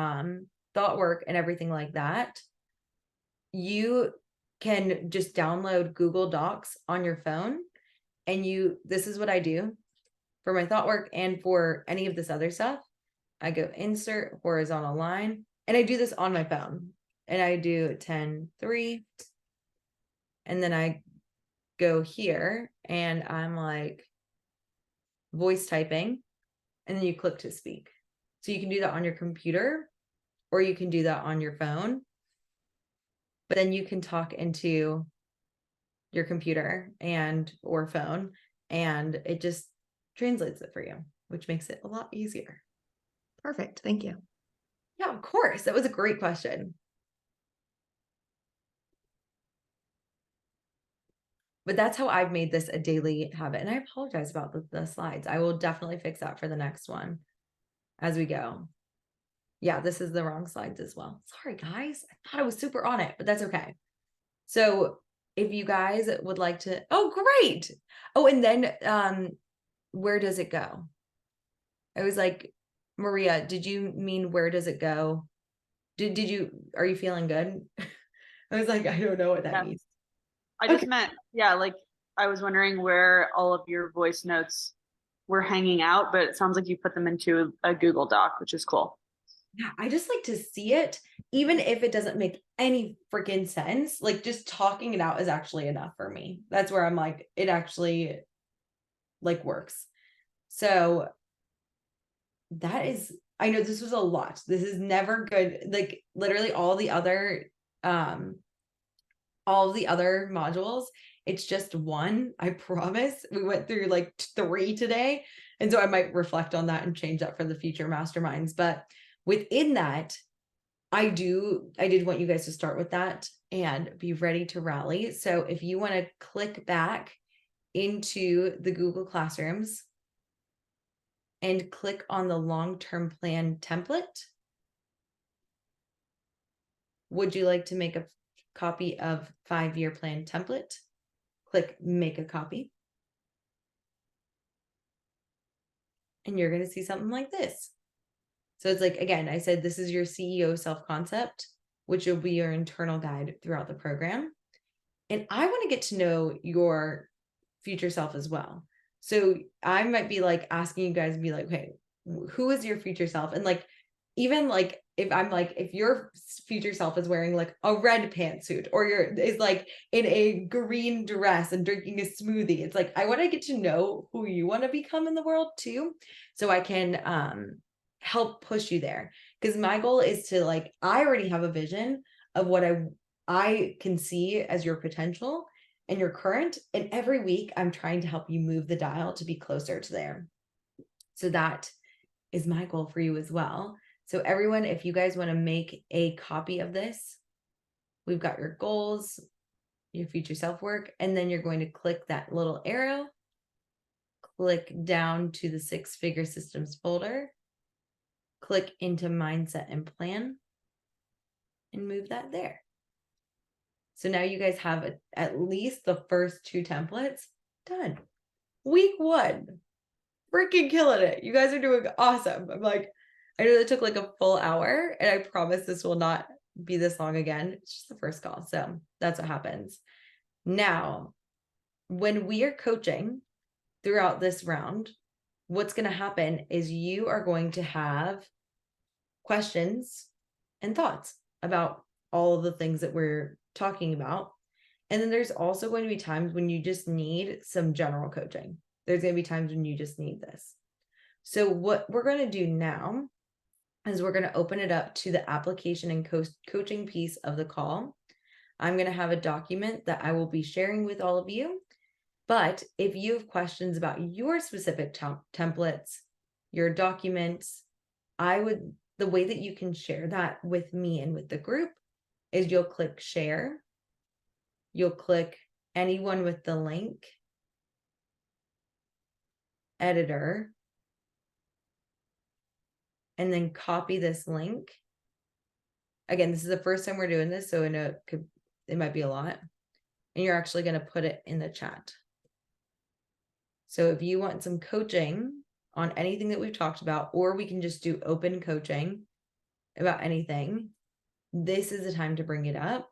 thought work and everything like that, you can just download Google Docs on your phone. And this is what I do for my thought work and for any of this other stuff. I go insert horizontal line, and I do this on my phone, and I do 10-3, and then I go here and I'm like voice typing, and then you click to speak. So you can do that on your computer or you can do that on your phone, but then you can talk into your computer or phone, and it just translates it for you, which makes it a lot easier. Perfect. Thank you. Yeah, of course. That was a great question. But that's how I've made this a daily habit. And I apologize about the slides. I will definitely fix that for the next one as we go. Yeah, this is the wrong slides as well. Sorry, guys. I thought I was super on it, but that's okay. So if you guys would like to, oh, great. Oh, and then where does it go? I was like, Maria, did you mean where does it go? Are you feeling good? I was like, I don't know what that Yeah. means. I just Okay. meant, yeah, like I was wondering where all of your voice notes were hanging out, but it sounds like you put them into a Google Doc, which is cool. Yeah, I just like to see it, even if it doesn't make any freaking sense. Like just talking it out is actually enough for me. That's where I'm like, it actually like works. So that is, I know this was a lot. This is never good. Like literally all the other modules, it's just one. I promise. We went through like 3 today. And so I might reflect on that and change that for the future masterminds. But within that, I did want you guys to start with that and be ready to rally. So if you want to click back into the Google Classrooms and click on the long-term plan template, would you like to make a copy of 5-year plan template? Click make a copy. And you're going to see something like this. So it's like, again, I said, this is your CEO self-concept, which will be your internal guide throughout the program. And I want to get to know your future self as well. So I might be like asking you guys, be like, okay, who is your future self? And like, even like, if your future self is wearing like a red pantsuit or is like in a green dress and drinking a smoothie, it's like, I want to get to know who you want to become in the world too. So I can, help push you there. Because my goal is to like, I already have a vision of what I can see as your potential and your current. And every week I'm trying to help you move the dial to be closer to there. So that is my goal for you as well. So everyone, if you guys want to make a copy of this, we've got your goals, your future self work, and then you're going to click that little arrow, click down to the 6-figure systems folder, click into mindset and plan, and move that there. So now you guys have at least the first 2 templates done. Week 1, freaking killing it. You guys are doing awesome. I'm like, I know it took like a full hour, and I promise this will not be this long again. It's just the first call. So that's what happens. Now, when we are coaching throughout this round, what's going to happen is you are going to have questions and thoughts about all of the things that we're talking about. And then there's also going to be times when you just need some general coaching. There's going to be times when you just need this. So what we're going to do now is we're going to open it up to the application and coaching piece of the call. I'm going to have a document that I will be sharing with all of you. But if you have questions about your specific templates, your documents, the way that you can share that with me and with the group is you'll click share. You'll click anyone with the link, editor, and then copy this link. Again, this is the first time we're doing this, so I know it might be a lot. And you're actually going to put it in the chat. So if you want some coaching on anything that we've talked about, or we can just do open coaching about anything, this is the time to bring it up.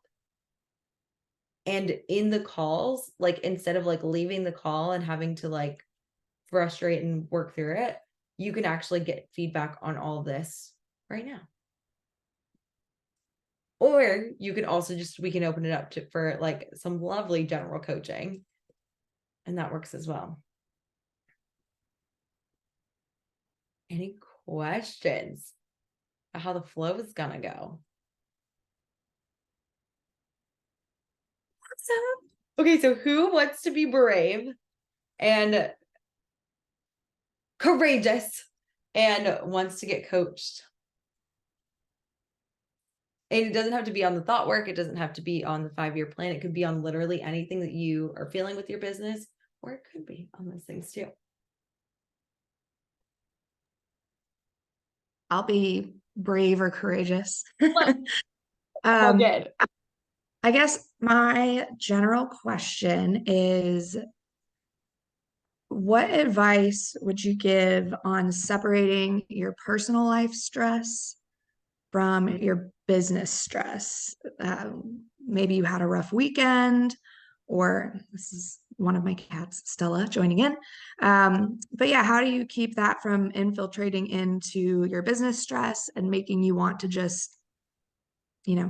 And in the calls, like instead of like leaving the call and having to like frustrate and work through it, you can actually get feedback on all of this right now. Or you can also we can open it up for like some lovely general coaching. And that works as well. Any questions about how the flow is gonna go? Awesome. Okay, so who wants to be brave and courageous and wants to get coached? And it doesn't have to be on the thought work. It doesn't have to be on the 5-year plan. It could be on literally anything that you are feeling with your business, or it could be on those things too. I'll be brave or courageous. Oh, good. I guess my general question is, what advice would you give on separating your personal life stress from your business stress? Maybe you had a rough weekend, or this is one of my cats, Stella, joining in. But yeah, how do you keep that from infiltrating into your business stress and making you want to just,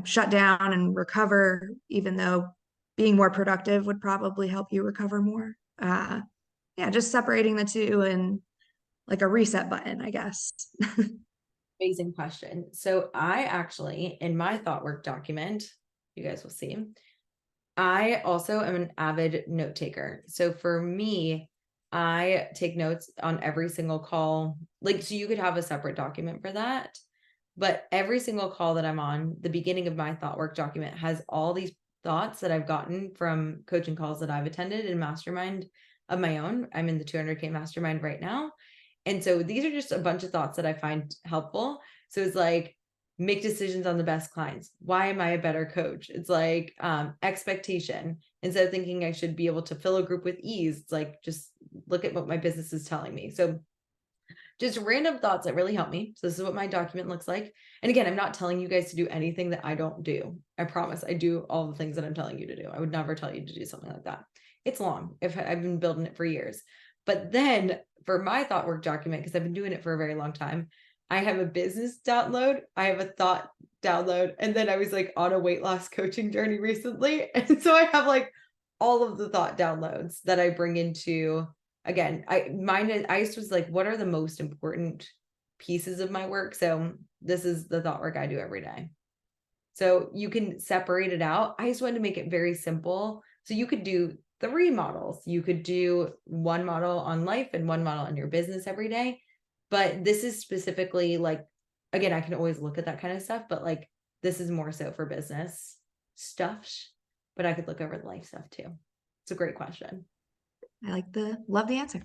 shut down and recover, even though being more productive would probably help you recover more? Yeah, just separating the two and like a reset button, I guess. Amazing question. So I actually, in my thought work document, you guys will see, I also am an avid note taker. So for me, I take notes on every single call. Like, so you could have a separate document for that, but every single call that I'm on, the beginning of my thought work document has all these thoughts that I've gotten from coaching calls that I've attended in mastermind of my own. I'm in the 200K mastermind right now. And so these are just a bunch of thoughts that I find helpful. So it's like, make decisions on the best clients. Why am I a better coach? It's like expectation. Instead of thinking I should be able to fill a group with ease, it's like, just look at what my business is telling me. So just random thoughts that really help me. So this is what my document looks like. And again, I'm not telling you guys to do anything that I don't do. I promise I do all the things that I'm telling you to do. I would never tell you to do something like that. It's long. If I've been building it for years. But then for my thought work document, because I've been doing it for a very long time, I have a business download, I have a thought download, and then I was like on a weight loss coaching journey recently. And so I have like all of the thought downloads that I bring into, again, I just was like, what are the most important pieces of my work? So this is the thought work I do every day. So you can separate it out. I just wanted to make it very simple. So you could do 3 models. You could do 1 model on life and 1 model on your business every day. But this is specifically like, again, I can always look at that kind of stuff, but like, this is more so for business stuff, but I could look over the life stuff too. It's a great question. I love the answer.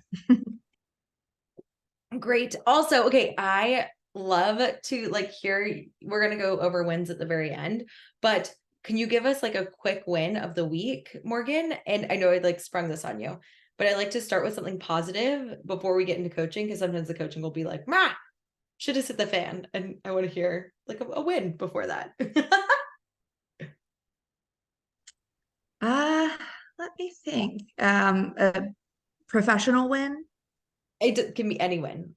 Great. Also, okay, I love to like hear, we're going to go over wins at the very end, but can you give us like a quick win of the week, Morgan? And I know I like sprung this on you, but I like to start with something positive before we get into coaching, because sometimes the coaching will be like, should have hit the fan. And I want to hear like a win before that. Let me think. A professional win. It can be any win.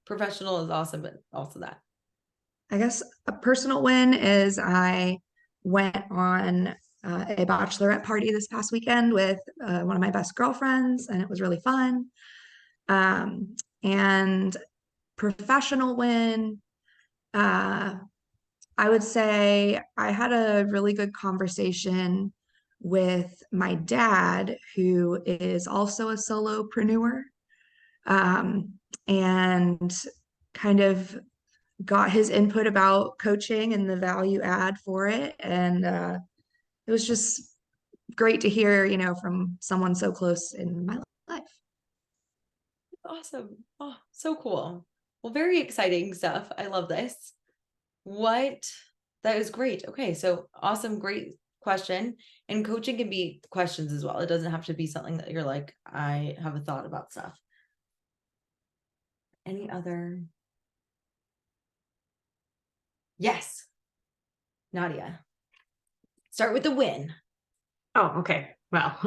Professional is awesome, but also that. I guess a personal win is I went on a bachelorette party this past weekend with one of my best girlfriends, and it was really fun. And professional win, I would say I had a really good conversation with my dad, who is also a solopreneur, and kind of got his input about coaching and the value add for it. And it was just great to hear, from someone so close in my life. Awesome. Oh, so cool. Well, very exciting stuff. I love this. That was great. Okay. So awesome. Great question. And coaching can be questions as well. It doesn't have to be something that you're like, I have a thought about stuff. Any other? Yes. Nadia. Start with the win. Oh, okay. Well,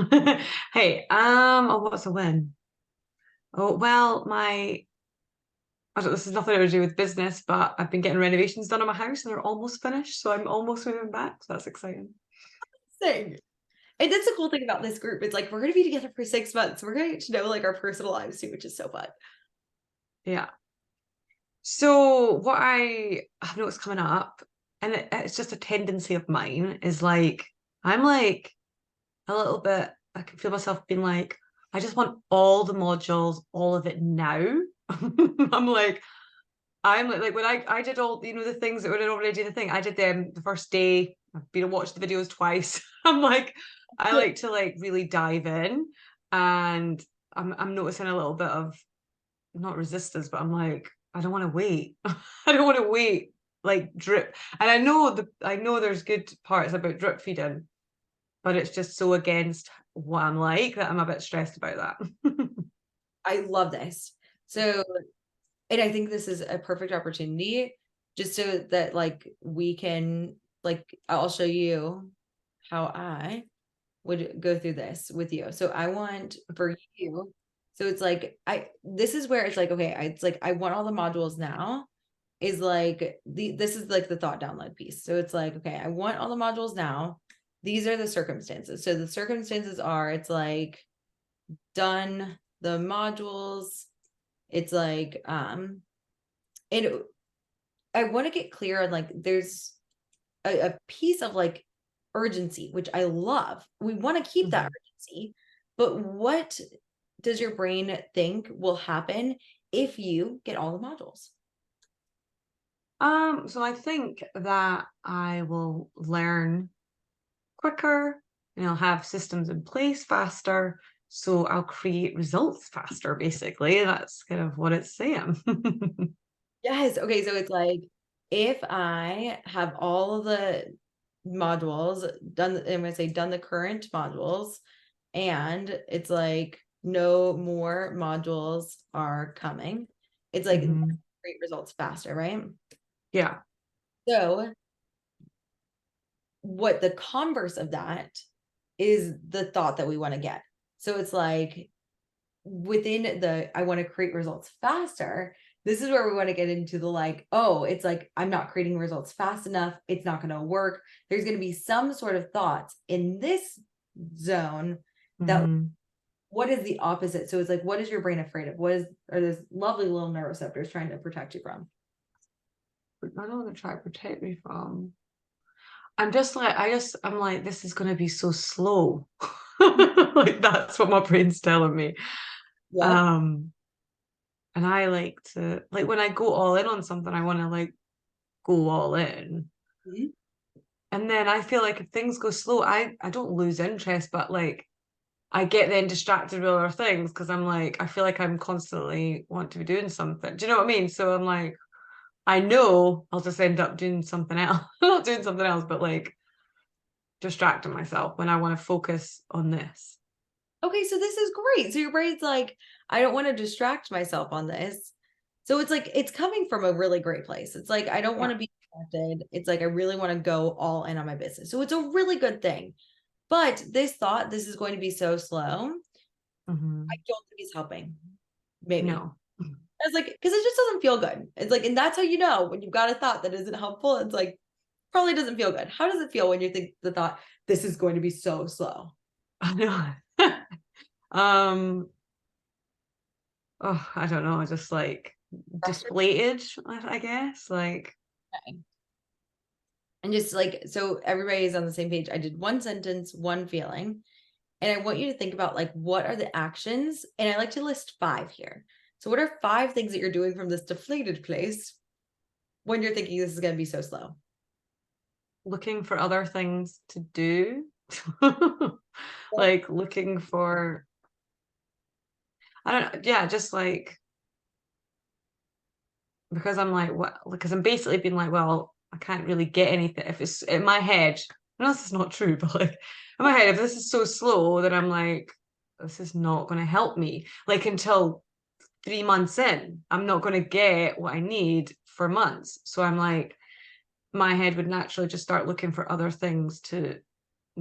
hey, what's a win? Oh, well, this is nothing to do with business, but I've been getting renovations done on my house and they're almost finished. So I'm almost moving back. So that's exciting. And that's the cool thing about this group. It's like, we're going to be together for 6 months. We're going to get to know like our personal lives too, which is so fun. Yeah. So what I have noticed coming up, and it's just a tendency of mine, is like, I'm like a little bit, I can feel myself being like, I just want all the modules, all of it now. I'm like when I did all, the things that were already the thing, I did them the first day. I've been watched the videos twice. I'm like, I like to like really dive in, and I'm noticing a little bit of not resistance, but I'm like, I don't want to wait. I don't want to wait, like drip. And I know there's good parts about drip feeding, but it's just so against what I'm like that I'm a bit stressed about that. I love this. So, and I think this is a perfect opportunity just so that like we can, like, I'll show you how I would go through this with you. So I want for you, so it's like, this is where it's like, okay, it's like, I want all the modules now is like this is like the thought download piece. So it's like, okay, I want all the modules now. These are the circumstances. So the circumstances are, it's like done the modules. It's like, it, I want to get clear on like, there's a piece of like urgency, which I love. We want to keep that urgency, but what does your brain think will happen if you get all the modules? So I think that I will learn quicker and I'll have systems in place faster. So I'll create results faster, basically. That's kind of what it's saying. Yes. Okay. So it's like, if I have all of the modules done, I'm going to say done the current modules, and it's like no more modules are coming. It's like great results faster, right? Yeah. So what the converse of that is the thought that we want to get. So it's like within the, I want to create results faster. This is where we want to get into the like, oh, it's like, I'm not creating results fast enough. It's not going to work. There's going to be some sort of thoughts in this zone that what is the opposite? So it's like, what is your brain afraid of? What is, are those lovely little neuroreceptors trying to protect you from? I don't want to try to protect me from. I'm just like, I'm like, this is going to be so slow. Like, that's what my brain's telling me. Yeah. And I like to, like, when I go all in on something, I want to like go all in. And then I feel like if things go slow, I don't lose interest, but like I get then distracted with other things because I'm like, I feel like I'm constantly want to be doing something. Do you know what I mean? So I'm like, I know I'll just end up doing something else, not doing something else, but like distracting myself when I want to focus on this. Okay, so this is great. So your brain's like, I don't want to distract myself on this. So it's like, it's coming from a really great place. It's like, I don't want to be distracted. It's like, I really want to go all in on my business. So it's a really good thing. But this thought, this is going to be so slow. I don't think it's helping. Maybe. No. I was like, because it just doesn't feel good. It's like, and that's how you know when you've got a thought that isn't helpful. It's like, probably doesn't feel good. How does it feel when you think the thought, this is going to be so slow? I know. Oh, I don't know, just like deflated, I guess. Like, Okay. And just like, so everybody is on the same page. I did one sentence, one feeling. And I want you to think about like, what are the actions? And I like to list 5 here. So what are 5 things that you're doing from this deflated place when you're thinking this is going to be so slow? looking for other things to do. Like looking for, I don't know, yeah, just like, because I'm like, what, because I'm basically being like, well, I can't really get anything if it's in my head. I know this is not true, but like in my head, if this is so slow, then I'm like, this is not going to help me. Like until 3 months in, I'm not going to get what I need for months. So I'm like, my head would naturally just start looking for other things to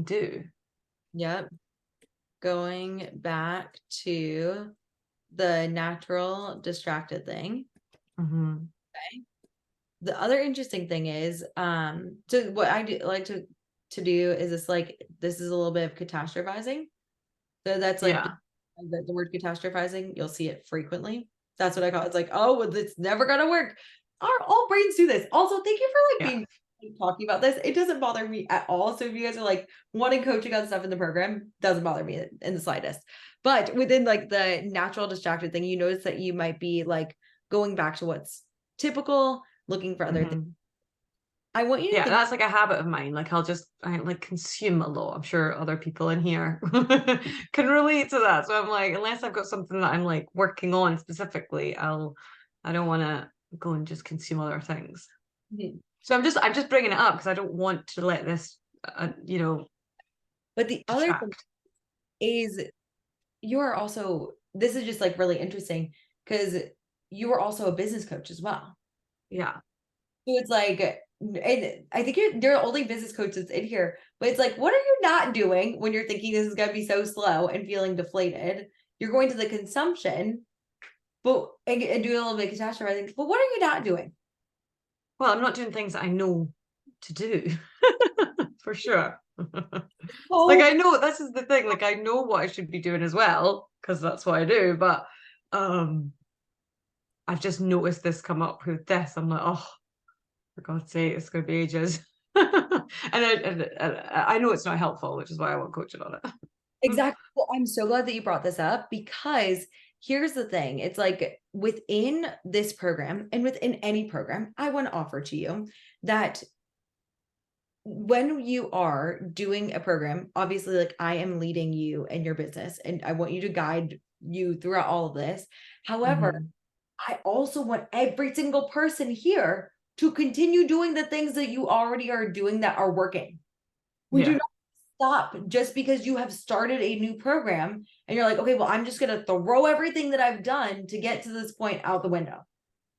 do. Yep. Going back to the natural distracted thing. Okay. The other interesting thing is, so what I do like to do is this, like, this is a little bit of catastrophizing. So that's like Yeah. the word catastrophizing, you'll see it frequently. That's what I call it. It's like, oh, well, it's never gonna work. All brains do this. Also, thank you for like being talking about this. It doesn't bother me at all. So if you guys are like wanting coaching on stuff in the program, doesn't bother me in the slightest. But within like the natural distracted thing, you notice that you might be like going back to what's typical, looking for other things. I want you to think, that's like a habit of mine. Like I like consume a lot. I'm sure other people in here can relate to that. So I'm like, unless I've got something that I'm like working on specifically, I don't want to go and just consume other things. So I'm just bringing it up because I don't want to let this, but the other thing is, you are also this is just like really interesting because you were also a business coach as well. Yeah. So it's like, and I think there are only business coaches in here, but it's like, what are you not doing when you're thinking this is going to be so slow and feeling deflated? You're going to the consumption, but and doing a little bit of catastrophizing. But what are you not doing? Well, I'm not doing things that I know to do for sure. Oh, Like I know this is the thing, like I know what I should be doing as well, because that's what I do, but I've just noticed this come up with this. I'm like, oh, for God's sake, it's gonna be ages. and I know it's not helpful, which is why I want coaching on it. exactly. Well, I'm so glad that you brought this up because here's the thing. It's like within this program and within any program, I want to offer to you that when you are doing a program, obviously, like I am leading you and your business, and I want you to guide you throughout all of this. However, Mhm. I also want every single person here to continue doing the things that you already are doing that are working. We do Yeah. not stop just because you have started a new program and you're like, okay, well, I'm just going to throw everything that I've done to get to this point out the window.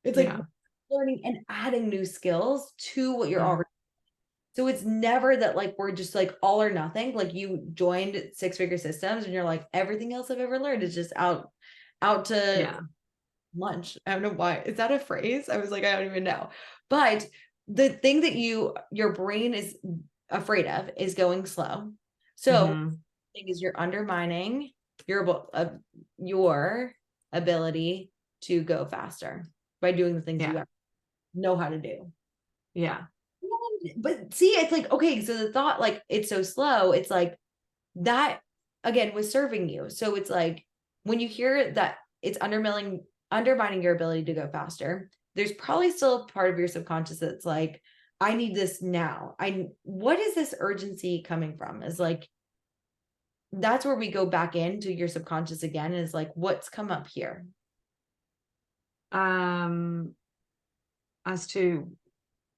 It's like Yeah. learning and adding new skills to what you're Yeah. already. So it's never that like we're just like all or nothing. Like you joined Six Figure Systems and you're like, everything else I've ever learned is just out to Yeah. lunch. I don't know why. Is that a phrase? I was like, I don't even know. But the thing that your brain is afraid of is going slow. So Mhm. thing is you're undermining your ability to go faster by doing the things Yeah. you know how to do. Yeah. But see, it's like, okay, so the thought, like, it's so slow, it's like that again was serving you. So it's like when you hear that it's undermining your ability to go faster, there's probably still a part of your subconscious that's like, I need this now. What is this urgency coming from? Is like that's where we go back into your subconscious again, is like, what's come up here? As to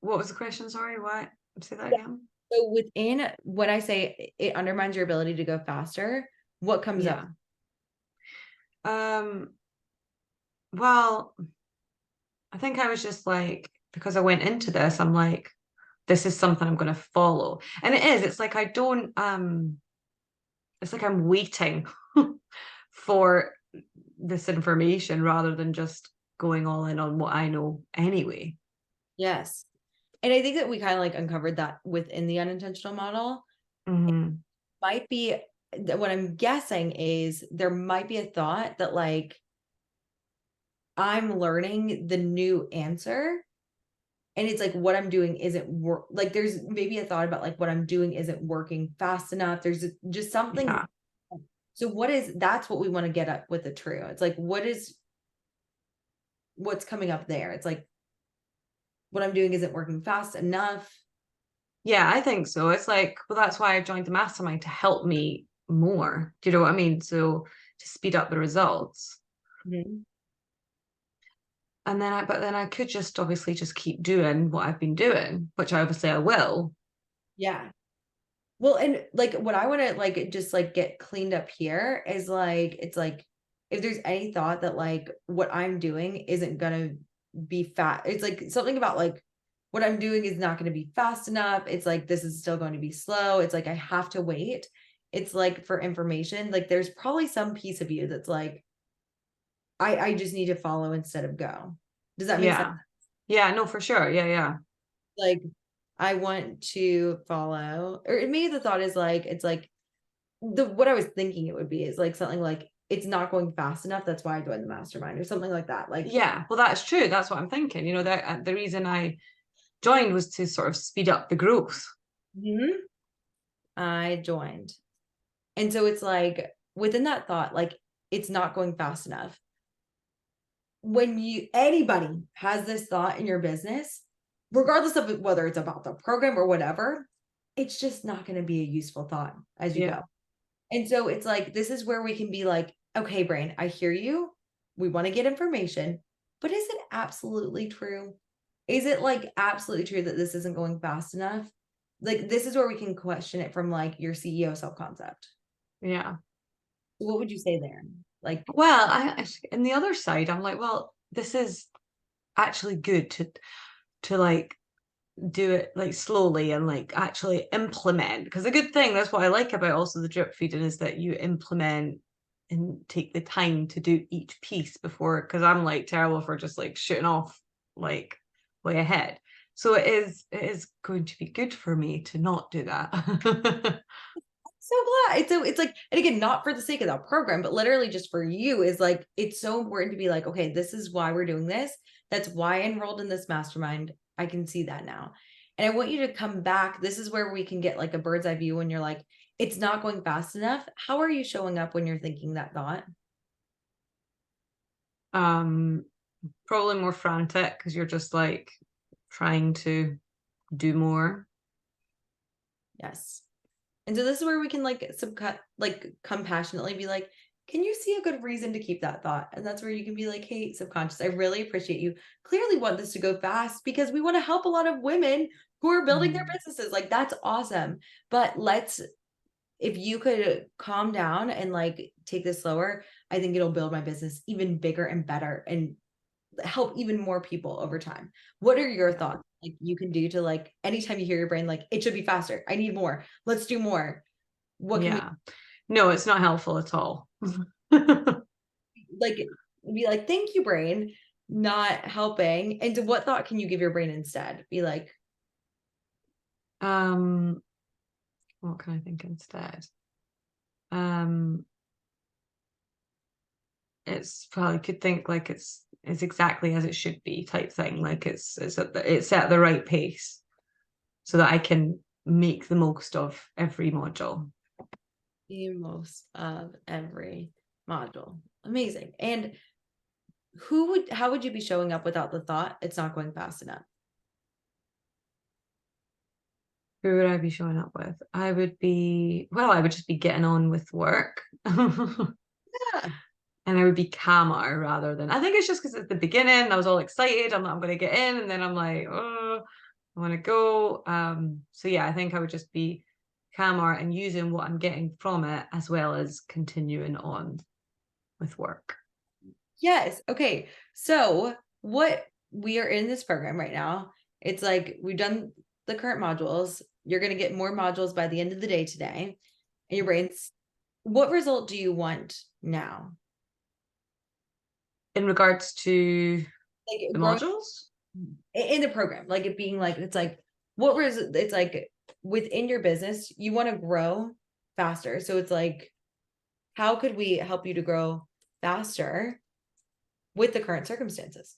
what was the question? Sorry, what? Say that again. So within when I say it undermines your ability to go faster, what comes up? Um, well, I think I was just like, because I went into this, I'm like, this is something I'm going to follow. And it is, it's like I don't, it's like I'm waiting for this information rather than just going all in on what I know anyway. Yes. And I think that we kind of like uncovered that within the unintentional model. Mhm. Might be that what I'm guessing is there might be a thought that like I'm learning the new answer and it's like what I'm doing isn't work, like there's maybe a thought about like what I'm doing isn't working fast enough. There's just something. Yeah. So that's what we want to get at with the trio. It's like what's coming up there? It's like what I'm doing isn't working fast enough. Yeah, I think so. It's like, well, that's why I joined the mastermind, to help me more. Do you know what I mean? So to speed up the results. Mhm. And then but then I could just obviously just keep doing what I've been doing, which I will. Yeah. Well, and like what I want to like just like get cleaned up here is like it's like if there's any thought that like what I'm doing isn't gonna be fast, it's like something about like what I'm doing is not going to be fast enough. It's like this is still going to be slow. It's like I have to wait. It's like for information, like there's probably some piece of you that's like I just need to follow instead of go. Does that make sense? Yeah. Yeah, no, for sure. Yeah, yeah. Like I want to follow, or maybe the thought is like it's like what I was thinking it would be is like something like it's not going fast enough. That's why I joined the mastermind or something like that. Like, Yeah, well, that's true. That's what I'm thinking. You know, that the reason I joined was to sort of speed up the growth. I joined. And so it's like within that thought, like it's not going fast enough. When anybody has this thought in your business, regardless of whether it's about the program or whatever, it's just not going to be a useful thought as you Yeah. go. And so it's like, this is where we can be like, okay, brain, I hear you. We want to get information, but is it absolutely true? Is it like absolutely true that this isn't going fast enough? Like, this is where we can question it from like your CEO self-concept. Yeah. What would you say there? Like, Well, and the other side, I'm like, well, this is actually good to like do it like slowly and like actually implement. Because the good thing, that's what I like about also the drip feeding, is that you implement and take the time to do each piece before, because I'm like terrible for just like shooting off like way ahead. So it is going to be good for me to not do that. so glad. It's like, and again, not for the sake of that program, but literally just for you, is like, it's so important to be like, okay, this is why we're doing this. That's why I enrolled in this mastermind. I can see that now. And I want you to come back. This is where we can get like a bird's eye view when you're like, it's not going fast enough. How are you showing up when you're thinking that thought? Probably more frantic because you're just like trying to do more. Yes. And so this is where we can like like compassionately be like, can you see a good reason to keep that thought? And that's where you can be like, hey, subconscious, I really appreciate you. Clearly want this to go fast because we want to help a lot of women who are building their businesses. Like, that's awesome. But if you could calm down and like take this slower, I think it'll build my business even bigger and better and help even more people over time. What are your thoughts like you can do to like, anytime you hear your brain like, it should be faster, I need more, let's do more, what can No, it's not helpful at all. like be like, thank you brain, not helping? And what thought can you give your brain instead? Be like, what can I think instead? It's probably could think like it's exactly as it should be type thing, like it's at the right pace so that I can make the most of every module. the most of every module. Amazing. And how would you be showing up without the thought it's not going fast enough? Who would I be showing up with? I would just be getting on with work. Yeah. And I would be calmer rather than, I think it's just because at the beginning I was all excited, I'm going to get in, and then I'm like, oh, I want to go. So yeah, I think I would just be calmer and using what I'm getting from it as well as continuing on with work. Yes. Okay. So what we are in this program right now, it's like we've done the current modules. You're going to get more modules by the end of the day today. And your brain's, what result do you want now? In regards to Like the growing modules? in the program, like it being like, it's like, it's like within your business, you want to grow faster. So it's like, how could we help you to grow faster with the current circumstances?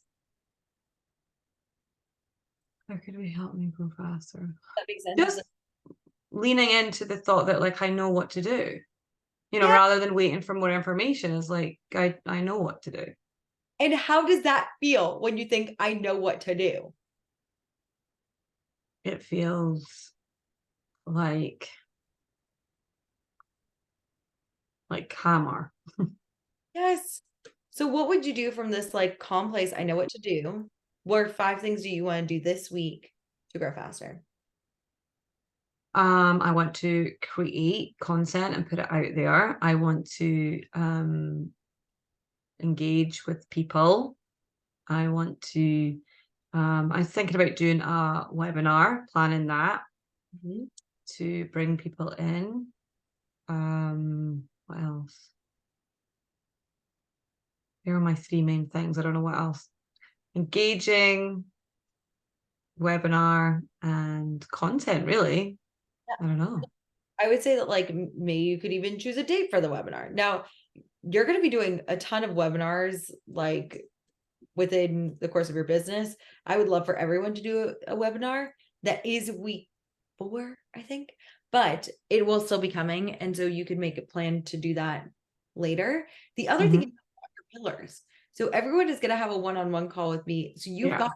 How could we help me go faster? That makes sense. Just leaning into the thought that like I know what to do, Yeah. rather than waiting for more information, is like I know what to do. And how does that feel when you think, I know what to do? It feels like calmer. Yes. So what would you do from this like calm place? I know what to do. What 5 things do you want to do this week to grow faster? I want to create content and put it out there. I want to engage with people. I want to I was thinking about doing a webinar, planning that to bring people in. What else? Here are my 3 main things. I don't know what else. Engaging, webinar, and content, really. I don't know. I would say that like maybe you could even choose a date for the webinar. Now, you're going to be doing a ton of webinars like within the course of your business. I would love for everyone to do a webinar that is week 4, I think, but it will still be coming. And so you could make a plan to do that later. The other thing is your pillars. So everyone is going to have a one-on-one call with me. So you've got,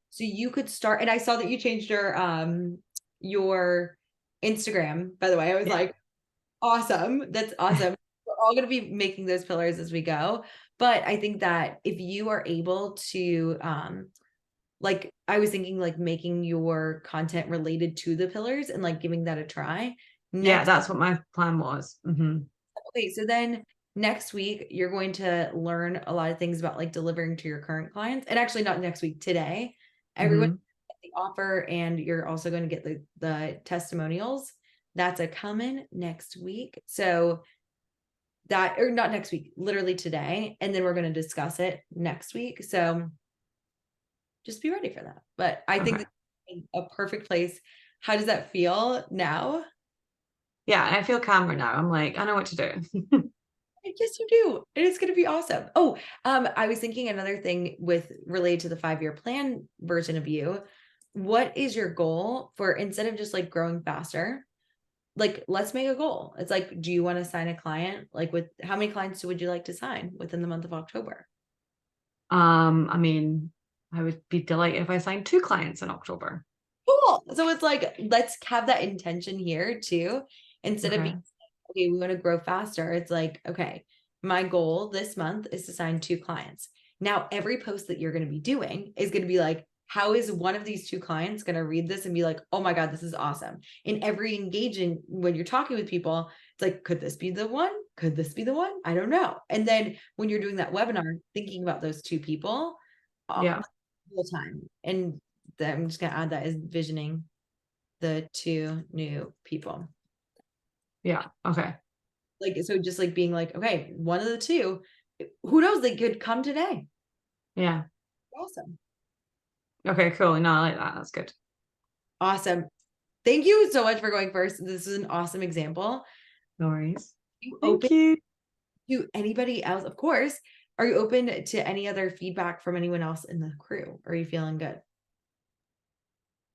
so you could start. And I saw that you changed your Instagram, by the way. I was like, awesome. That's awesome. We're all going to be making those pillars as we go. But I think that if you are able to, like, I was thinking like making your content related to the pillars and like giving that a try. Yeah, that's what my plan was. Okay, so then next week, you're going to learn a lot of things about like delivering to your current clients. And actually not next week, today, everyone Mhm. get the offer, and you're also going to get the testimonials. That's a coming next week. So that, or not next week, literally today. And then we're going to discuss it next week. So just be ready for that. But I think Okay. that's a perfect place. How does that feel now? Yeah, and I feel calmer now. I'm like, I know what to do. Yes, you do. And it's going to be awesome. Oh, I was thinking another thing with related to the 5-year plan version of you. What is your goal for, instead of just like growing faster? Like, let's make a goal. It's like, do you want to sign a client? Like, with how many clients would you like to sign within the month of October? I mean, I would be delighted if I signed 2 clients in October. Cool. So it's like, let's have that intention here too. Instead of Okay. being, okay, we want to grow faster. It's like, okay, my goal this month is to sign 2 clients. Now, every post that you're going to be doing is going to be like, how is one of these 2 clients going to read this and be like, oh my God, this is awesome. In every engaging, when you're talking with people, it's like, could this be the one? Could this be the one? I don't know. And then when you're doing that webinar, thinking about those 2 people Yeah. all the time. And I'm just going to add that as visioning the 2 new people. Yeah. Okay. Like, so just like being like, okay, one of the 2, who knows, they could come today. Yeah. Awesome. Okay, cool. No, I like that. That's good. Awesome. Thank you so much for going first. This is an awesome example. No worries. You Thank open you. to anybody else, of course. Are you open to any other feedback from anyone else in the crew? Are you feeling good?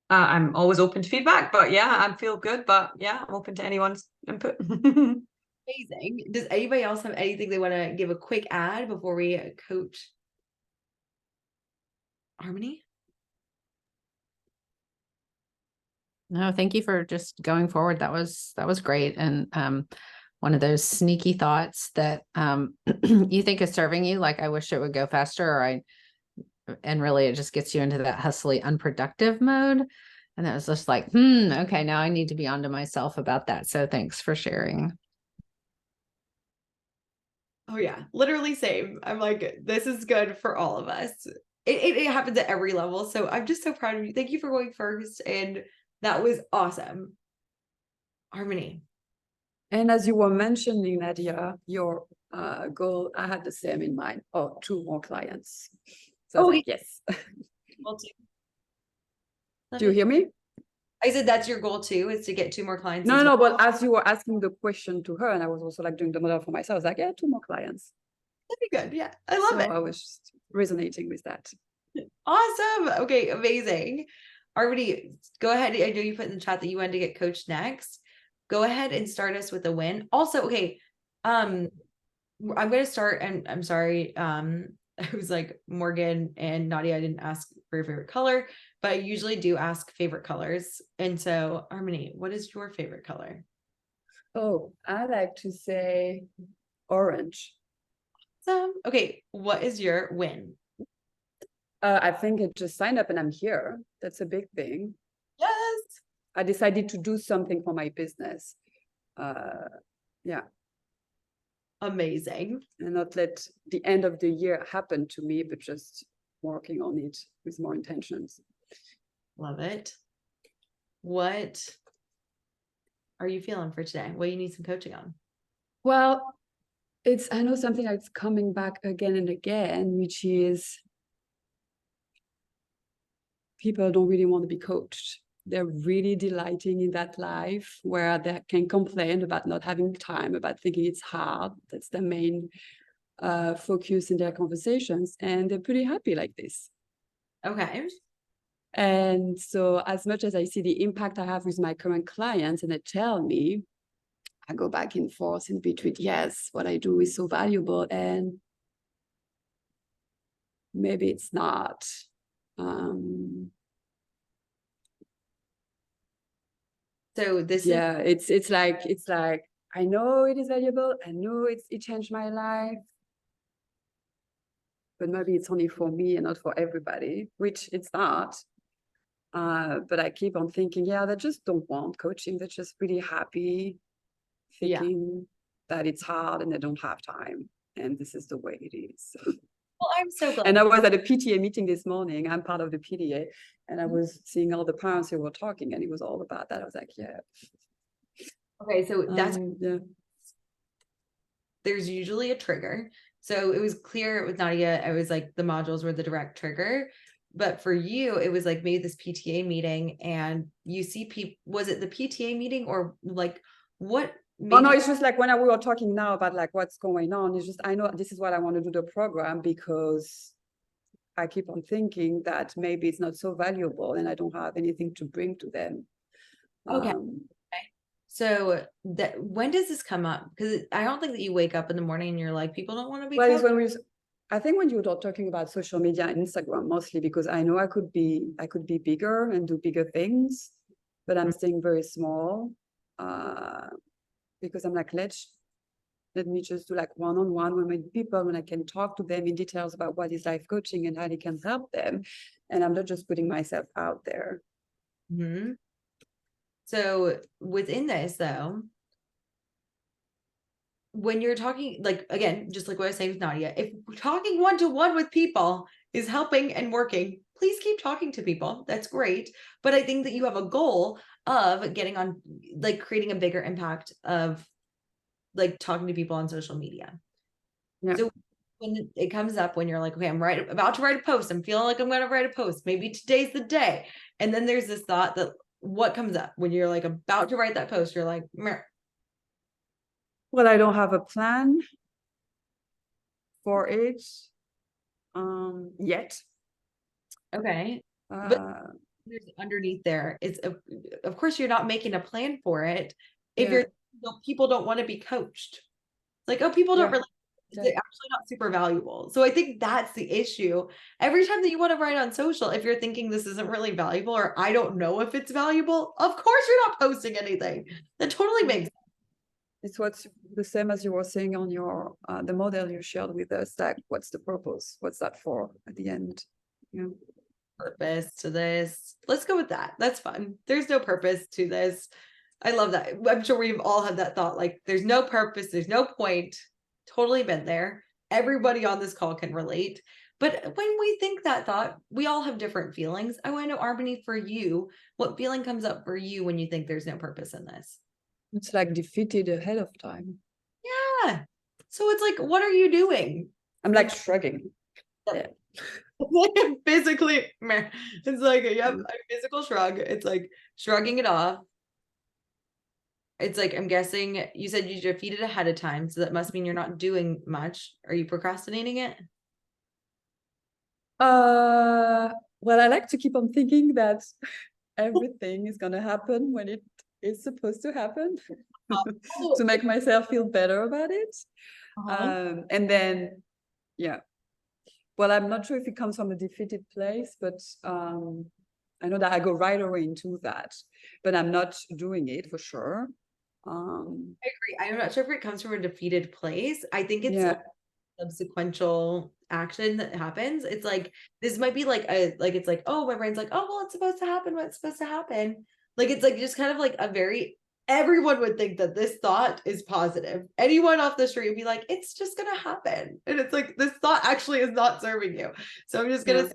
I'm always open to feedback, but yeah, I feel good. But yeah, I'm open to anyone's input. Amazing. Does anybody else have anything they want to give a quick ad before we coach Harmony? No, thank you for just going forward. That was great. And one of those sneaky thoughts that you think is serving you, like I wish it would go faster, or and really it just gets you into that hustly, unproductive mode. And that was just like, okay, now I need to be onto myself about that. So thanks for sharing. Oh yeah, literally same. I'm like, this is good for all of us. It happens at every level. So I'm just so proud of you. Thank you for going first. And that was awesome. Harmony. And as you were mentioning, Nadia, your goal, I had the same in mind. Oh, 2 more clients. So I was like, yes. Goal too. Do you hear me? I said that's your goal too, is to get 2 more clients. No, as no, well. but as you were asking the question to her, and I was also like doing the model for myself, I was like, yeah, 2 more clients. That'd be good. Yeah, I love So it. I was just resonating with that. Awesome. Okay, amazing. Harmony, go ahead. I know you put in the chat that you wanted to get coached next. Go ahead and start us with a win. Also, okay, I'm going to start, and I'm sorry, I was like, Morgan and Nadia, I didn't ask for your favorite color, but I usually do ask favorite colors. And so, Harmony, what is your favorite color? Oh, I like to say orange. Okay, what is your win? I think it just signed up and I'm here. That's a big thing. Yes. I decided to do something for my business. Yeah. Amazing. And not let the end of the year happen to me, but just working on it with more intentions. Love it. What are you feeling for today? What do you need some coaching on? Well, I know something that's coming back again and again, which is people don't really want to be coached. They're really delighting in that life where they can complain about not having time, about thinking it's hard. That's the main focus in their conversations. And they're pretty happy like this. Okay. And so as much as I see the impact I have with my current clients and they tell me, I go back and forth in between, yes, what I do is so valuable and maybe it's not. So this Yeah, it's like I know it is valuable. I know it changed my life. But maybe it's only for me and not for everybody, which it's not. But I keep on thinking, yeah, they just don't want coaching. They're just really happy thinking that it's hard and they don't have time. And this is the way it is. Well, I'm so glad. And I was at a PTA meeting this morning. I'm part of the PTA, and I Mm-hmm. was seeing all the parents who were talking, and it was all about that. I was like, yeah, Okay, so that's yeah. there's usually a trigger. So it was clear with Nadia, I was like the modules were the direct trigger. But for you, it was like maybe this PTA meeting and you see people, was it the PTA meeting or like what Oh made no, you- it's just like when we were talking now about like what's going on, it's just I know this is what I want to do the program because I keep on thinking that maybe it's not so valuable and I don't have anything to bring to them. Okay. So that when does this come up? Because I don't think that you wake up in the morning and you're like, people don't want to be Well, it's coached. when I think when you were talking about social media and Instagram mostly because I know I could be bigger and do bigger things, but I'm staying very small. Because I'm like, let me just do like one-on-one with people when I can talk to them in details about what is life coaching and how they can help them. And I'm not just putting myself out there. Mhm. So within this though, when you're talking, like, again, just like what I was saying with Nadia, if talking one-to-one with people is helping and working, please keep talking to people. That's great. But I think that you have a goal of getting on, like creating a bigger impact of like talking to people on social media. Yeah. So when it comes up, when you're like, okay, I'm about to write a post, I'm feeling like I'm going to write a post, maybe today's the day. And then there's this thought that what comes up when you're like about to write that post, you're like, meh. Well, I don't have a plan for it yet. Okay. Uh, There's underneath there, it's of course you're not making a plan for it if Yeah. people don't want to be coached. It's like, oh, people don't Yeah. really, it's actually not super valuable. So I think that's the issue. Every time that you want to write on social, if you're thinking this isn't really valuable or I don't know if it's valuable, of course you're not posting anything. That totally makes sense. it's what's the same as you were saying on your the model you shared with us, like what's the purpose? What's that for at the end? Yeah. Purpose to this. Let's go with that. That's fun. There's no purpose to this. I love that. I'm sure we've all had that thought, like there's no purpose, there's no point. Totally been there. Everybody on this call can relate. But when we think that thought, we all have different feelings. I want to know, Arbany, for you, what feeling comes up for you when you think there's no purpose in this? It's like defeated ahead of time. Yeah. So it's like, what are you doing? I'm like shrugging. Physically, meh. It's like, yep, a physical shrug. It's like shrugging it off. It's like, I'm guessing you said you defeated ahead of time, so that must mean you're not doing much. Are you procrastinating it? Well, I like to keep on thinking that everything is gonna happen when it is supposed to happen to make myself feel better about it. And then, yeah. Well, I'm not sure if it comes from a defeated place, but I know that I go right away into that, but I'm not doing it for sure. I agree. I'm not sure if it comes from a defeated place. I think it's Yeah. subsequential action that happens. It's like this might be like it's like, oh, my brain's like, oh, well, it's supposed to happen. What's supposed to happen? Like it's like just kind of like a very everyone would think that this thought is positive. Anyone off the street would be like, it's just gonna happen. And it's like this thought actually is not serving you. So I'm just gonna say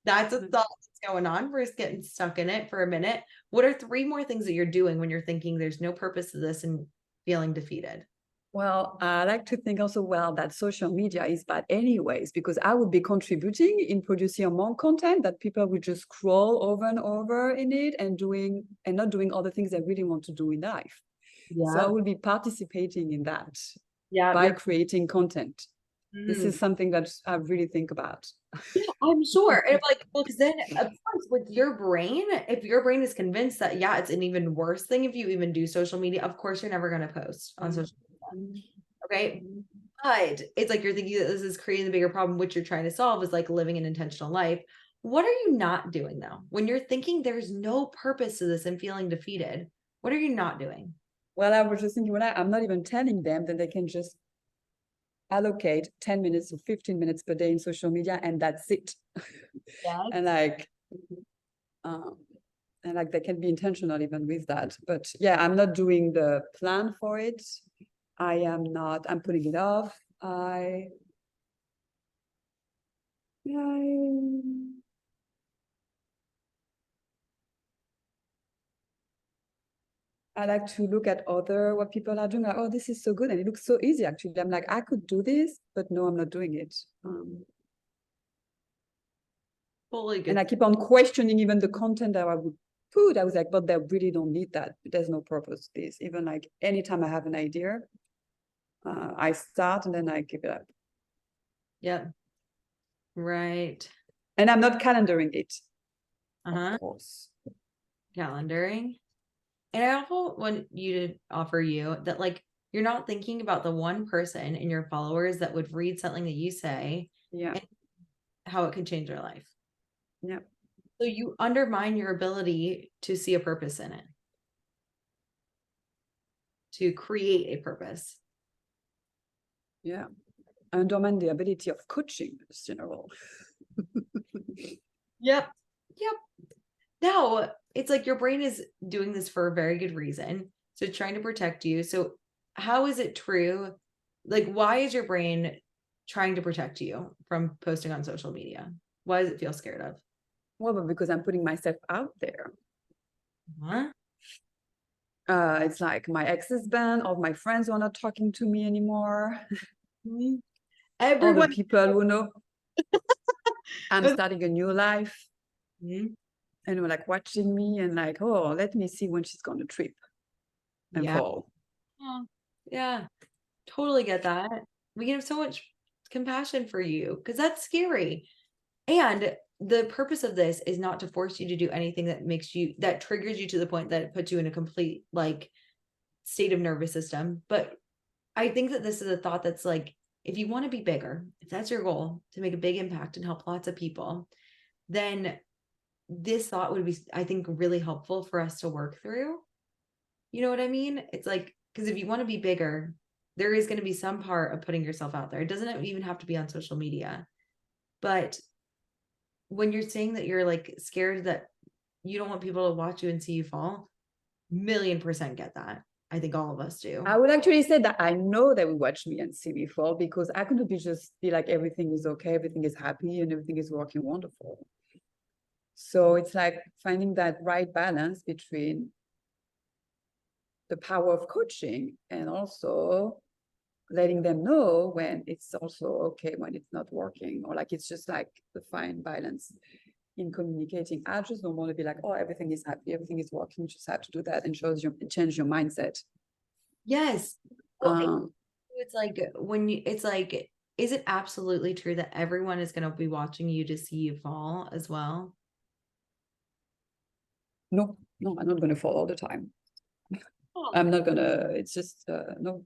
that's a thought that's going on. We're just getting stuck in it for a minute. What are 3 more things that you're doing when you're thinking there's no purpose to this and feeling defeated? Well, I like to think also, well, that social media is bad anyways, because I would be contributing in producing more content that people would just scroll over and over in it and not doing all the things they really want to do in life. So I will be participating in that by creating content. This is something that I really think about. Yeah, I'm sure. And like, well, because then of course with your brain, if your brain is convinced that yeah, it's an even worse thing if you even do social media, of course you're never going to post on social media. Okay. But it's like you're thinking that this is creating the bigger problem, which you're trying to solve is like living an intentional life. What are you not doing though? When you're thinking there's no purpose to this and feeling defeated, what are you not doing? Well, I was just thinking, I'm not even telling them that they can just allocate 10 minutes to 15 minutes per day in social media and that's it. And like they can be intentional even with that. But yeah, I'm not doing the plan for it. I'm putting it off. I like to look at what people are doing. Like, oh, this is so good. And it looks so easy, actually. I'm like, I could do this, but no, I'm not doing it. Totally good. And I keep on questioning even the content that I would put. I was like, but they really don't need that. There's no purpose to this. Even like anytime I have an idea, I start and then I give it up. Yeah. Right. And I'm not calendaring it, Uh-huh. of course. Calendaring. And I also want to offer you that, like, you're not thinking about the one person in your followers that would read something that you say, Yeah. and how it could change their life. Yeah. So you undermine your ability to see a purpose in it, to create a purpose. Yeah. I undermine the ability of coaching in general. Yep. Now, it's like your brain is doing this for a very good reason. So it's trying to protect you. So how is it true? Like, why is your brain trying to protect you from posting on social media? Why does it feel scared of? Well, but because I'm putting myself out there. Huh? It's like my ex-husband, all my friends are not talking to me anymore. All the Everyone. people who know I'm starting a new life. Mhm. And were like watching me and like, oh, let me see when she's gonna trip and Yeah. fall. Oh, yeah, totally get that. We can have so much compassion for you because that's scary. And the purpose of this is not to force you to do anything that triggers you to the point that it puts you in a complete like state of nervous system. But I think that this is a thought that's like, if you want to be bigger, if that's your goal, to make a big impact and help lots of people, then this thought would be, I think, really helpful for us to work through. You know what I mean? It's like, because if you want to be bigger, there is going to be some part of putting yourself out there. It doesn't even have to be on social media. But when you're saying that you're like scared that you don't want people to watch you and see you fall, 1,000,000% get that. I think all of us do. I would actually say that I know they will watch me and see me fall because I couldn't be like everything is okay, everything is happy, and everything is working wonderful. So it's like finding that right balance between the power of coaching and also letting them know when it's also okay when it's not working, or like it's just like the fine balance in communicating. I just don't want to be like, oh, everything is happy, everything is working, you just have to do that and change your mindset. Yes. Well, it's like is it absolutely true that everyone is going to be watching you to see you fall as well? No, I'm not going to fall all the time. Oh. I'm not gonna, it's just, no.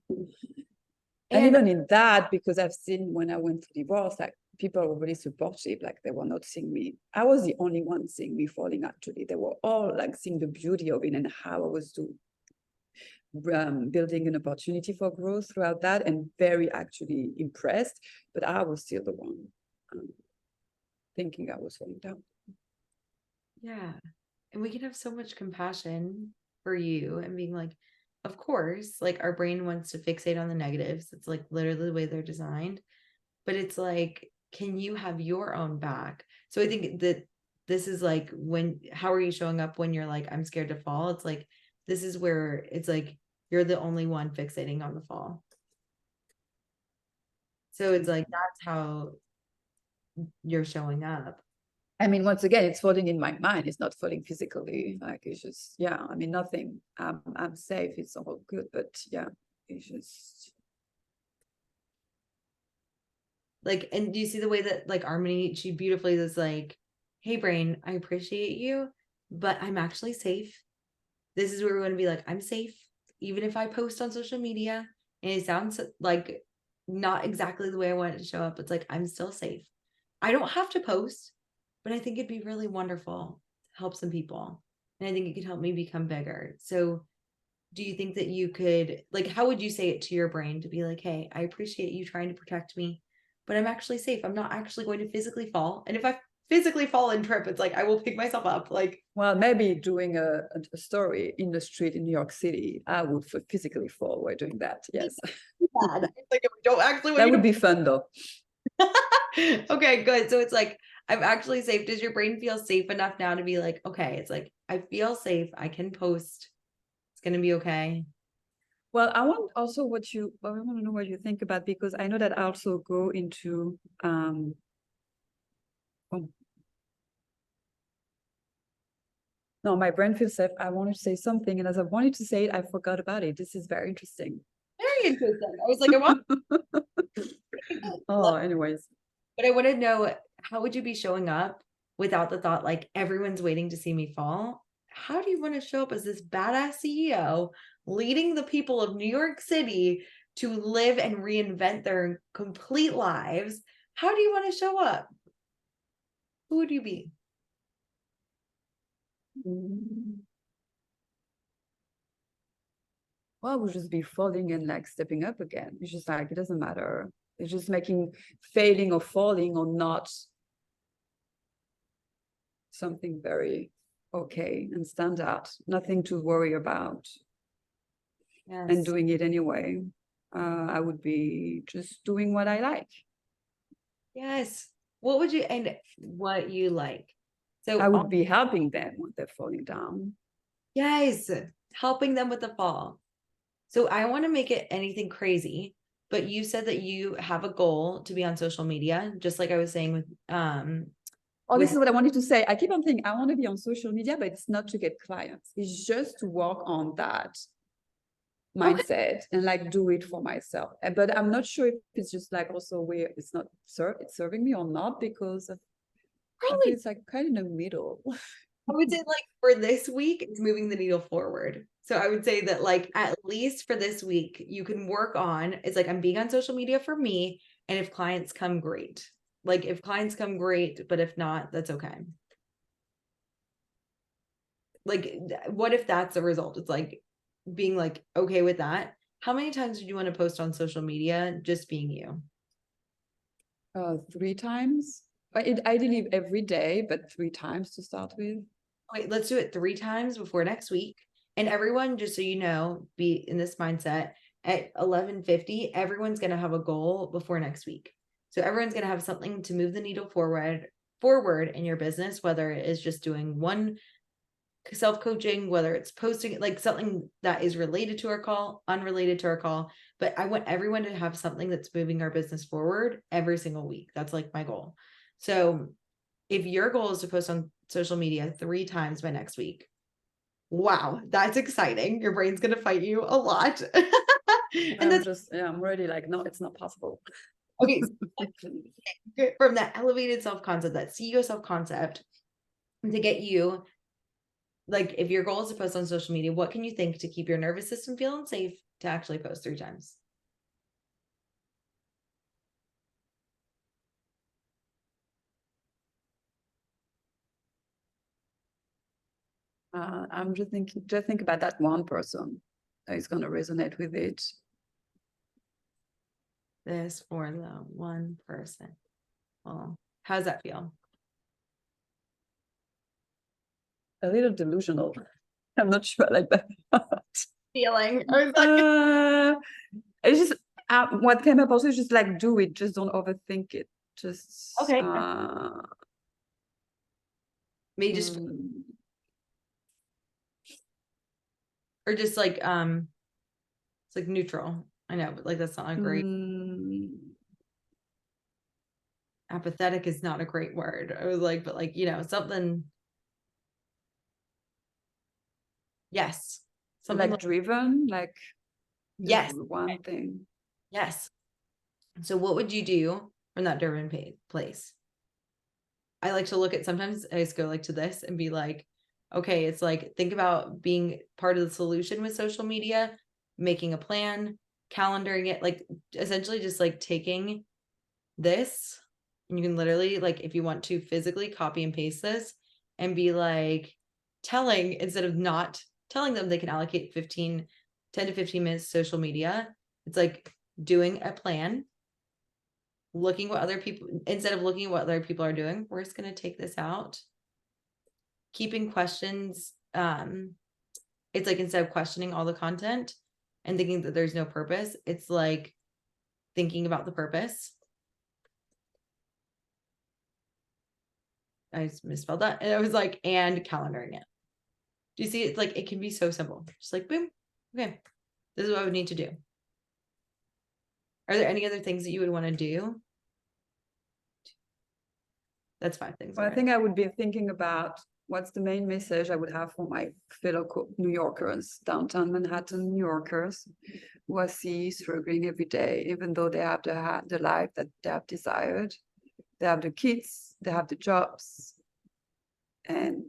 And even in that, because I've seen when I went through divorce, like people were really supportive, like they were not seeing me. I was the only one seeing me falling, actually. They were all like seeing the beauty of it and how I was building an opportunity for growth throughout that, and very actually impressed. But I was still the one thinking I was falling down. Yeah. And we can have so much compassion for you and being like, of course, like our brain wants to fixate on the negatives. It's like literally the way they're designed. But it's like, can you have your own back? So I think that this is like how are you showing up when you're like, I'm scared to fall? It's like, this is where it's like, you're the only one fixating on the fall. So it's like, that's how you're showing up. I mean, once again, it's falling in my mind. It's not falling physically. Like it's just, yeah. I mean, nothing. I'm safe. It's all good. But yeah, it's just like. And do you see the way that like Harmony, she beautifully is like, "Hey, brain, I appreciate you, but I'm actually safe. This is where we want to be. Like, I'm safe, even if I post on social media, and it sounds like not exactly the way I want it to show up. It's like I'm still safe. I don't have to post." But I think it'd be really wonderful to help some people. And I think it could help me become bigger. So do you think that you could, like, how would you say it to your brain to be like, hey, I appreciate you trying to protect me, but I'm actually safe. I'm not actually going to physically fall. And if I physically fall and trip. It's like, I will pick myself up. Like, Well, maybe doing a story in the street in New York City, I would physically fall while doing that. Yes, bad. Like, I don't actually want that you would be fun though. Okay, good. So it's like, I'm actually safe. Does your brain feel safe enough now to be like, okay, it's like, I feel safe. I can post. It's going to be okay. Well, I want also I want to know what you think about, because I know that I also go into oh. No, my brain feels safe. I wanted to say something, and as I wanted to say it, I forgot about it. This is very interesting. Very interesting. I was like, I want, Oh, anyways. but I want to know, how would you be showing up without the thought, like, everyone's waiting to see me fall? How do you want to show up as this badass CEO leading the people of New York City to live and reinvent their complete lives? How do you want to show up? Who would you be? Well, I would just be falling and like stepping up again. It's just like, it doesn't matter. It's just making failing or falling or not something very okay and stand out. Nothing to worry about. And Yes. doing it anyway. I would be just doing what I like. Yes. What would you, and what you like? So I would be helping them when they're falling down. yes, helping them with the fall. So I want to make it anything crazy, but you said that you have a goal to be on social media, just like I was saying with Oh, this with- is what I wanted to say. I keep on thinking I want to be on social media, but it's not to get clients. It's just to work on that mindset and like do it for myself. But I'm not sure if it's just like also where it's not it's serving me or not, because I Really? think it's like kind of in the middle. I would say, like, for this week, it's moving the needle forward. So I would say that, like, at least for this week, you can work on, it's like, I'm being on social media for me. And if clients come, great. Like, if clients come, great. But if not, that's okay. Like, what if that's the result? It's like being like, okay with that. How many times would you want to post on social media just being you? 3 times. Ideally every day, but 3 times to start with. Wait, let's do it 3 times before next week. And everyone, just so you know, be in this mindset at 11:50, everyone's going to have a goal before next week. So everyone's going to have something to move the needle forward in your business, whether it is just doing one self-coaching, whether it's posting, like something that is related to our call, unrelated to our call. But I want everyone to have something that's moving our business forward every single week. That's like my goal. So if your goal is to post on social media 3 times by next week, wow, that's exciting. Your brain's going to fight you a lot. And that's I'm already like, no, it's not possible. okay. From that elevated self-concept, that CEO self-concept, to get you, like, if your goal is to post on social media, what can you think to keep your nervous system feeling safe to actually post 3 times? I'm just think about that one person that is going to resonate with it. This for the one person. Well, how's that feel? A little delusional. I'm not sure like that. Feeling. I was like, It's just what came up also is just like do it, just don't overthink it. Just okay. Maybe just or just like it's like neutral. I know, but like that's not a great apathetic is not a great word. I was like, but like, you know, something. Yes. Something like driven, like yes. One thing. Yes. So what would you do from that driven place? I like to look at, sometimes I just go like to this and be like, okay, it's like, think about being part of the solution with social media, making a plan, calendaring it, like essentially just like taking this, and you can literally, like, if you want to physically copy and paste this and be like telling, instead of not telling them they can allocate 10 to 15 minutes social media, it's like doing a plan looking what other people, instead of looking at what other people are doing, we're just going to take this out. Keeping questions, it's like instead of questioning all the content and thinking that there's no purpose, it's like thinking about the purpose. I just misspelled that. And it was like, and calendaring it. Do you see? It's like, it can be so simple. Just like, boom. Okay. This is what I would need to do. Are there any other things that you would want to do? That's 5 things. Well, I already. think I would be thinking about what's the main message I would have for my fellow New Yorkers, downtown Manhattan New Yorkers, who I see struggling every day, even though they have the life that they have desired. They have the kids, they have the jobs, and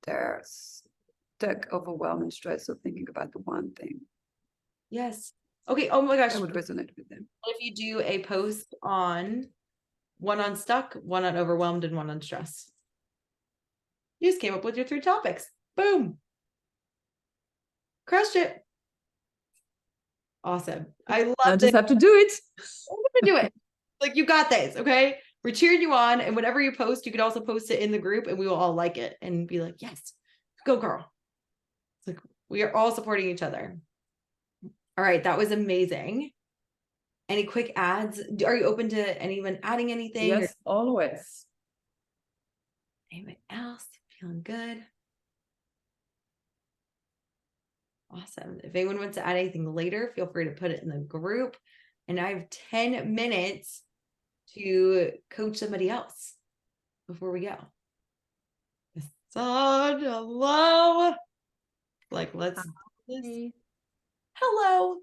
they're stuck, overwhelmed, and stressed of thinking about the one thing. Yes. Okay. Oh my gosh. That would resonate with them. If you do a post on one on stuck, one on overwhelmed, and one on stress. You just came up with your 3 topics. Boom. Crushed it. Awesome. I I love just it. have to do it. I'm gonna do it. Like, you got this, okay? We're cheering you on, and whatever you post, you could also post it in the group, and we will all like it and be like, yes, go girl. It's like, we are all supporting each other. All right, that was amazing. Any quick ads? Are you open to anyone adding anything? Yes, always. Anyone else feeling good? Awesome. If anyone wants to add anything later, feel free to put it in the group. And I have 10 minutes to coach somebody else before we go. Hassan, hello. Like, let's do this. Hello.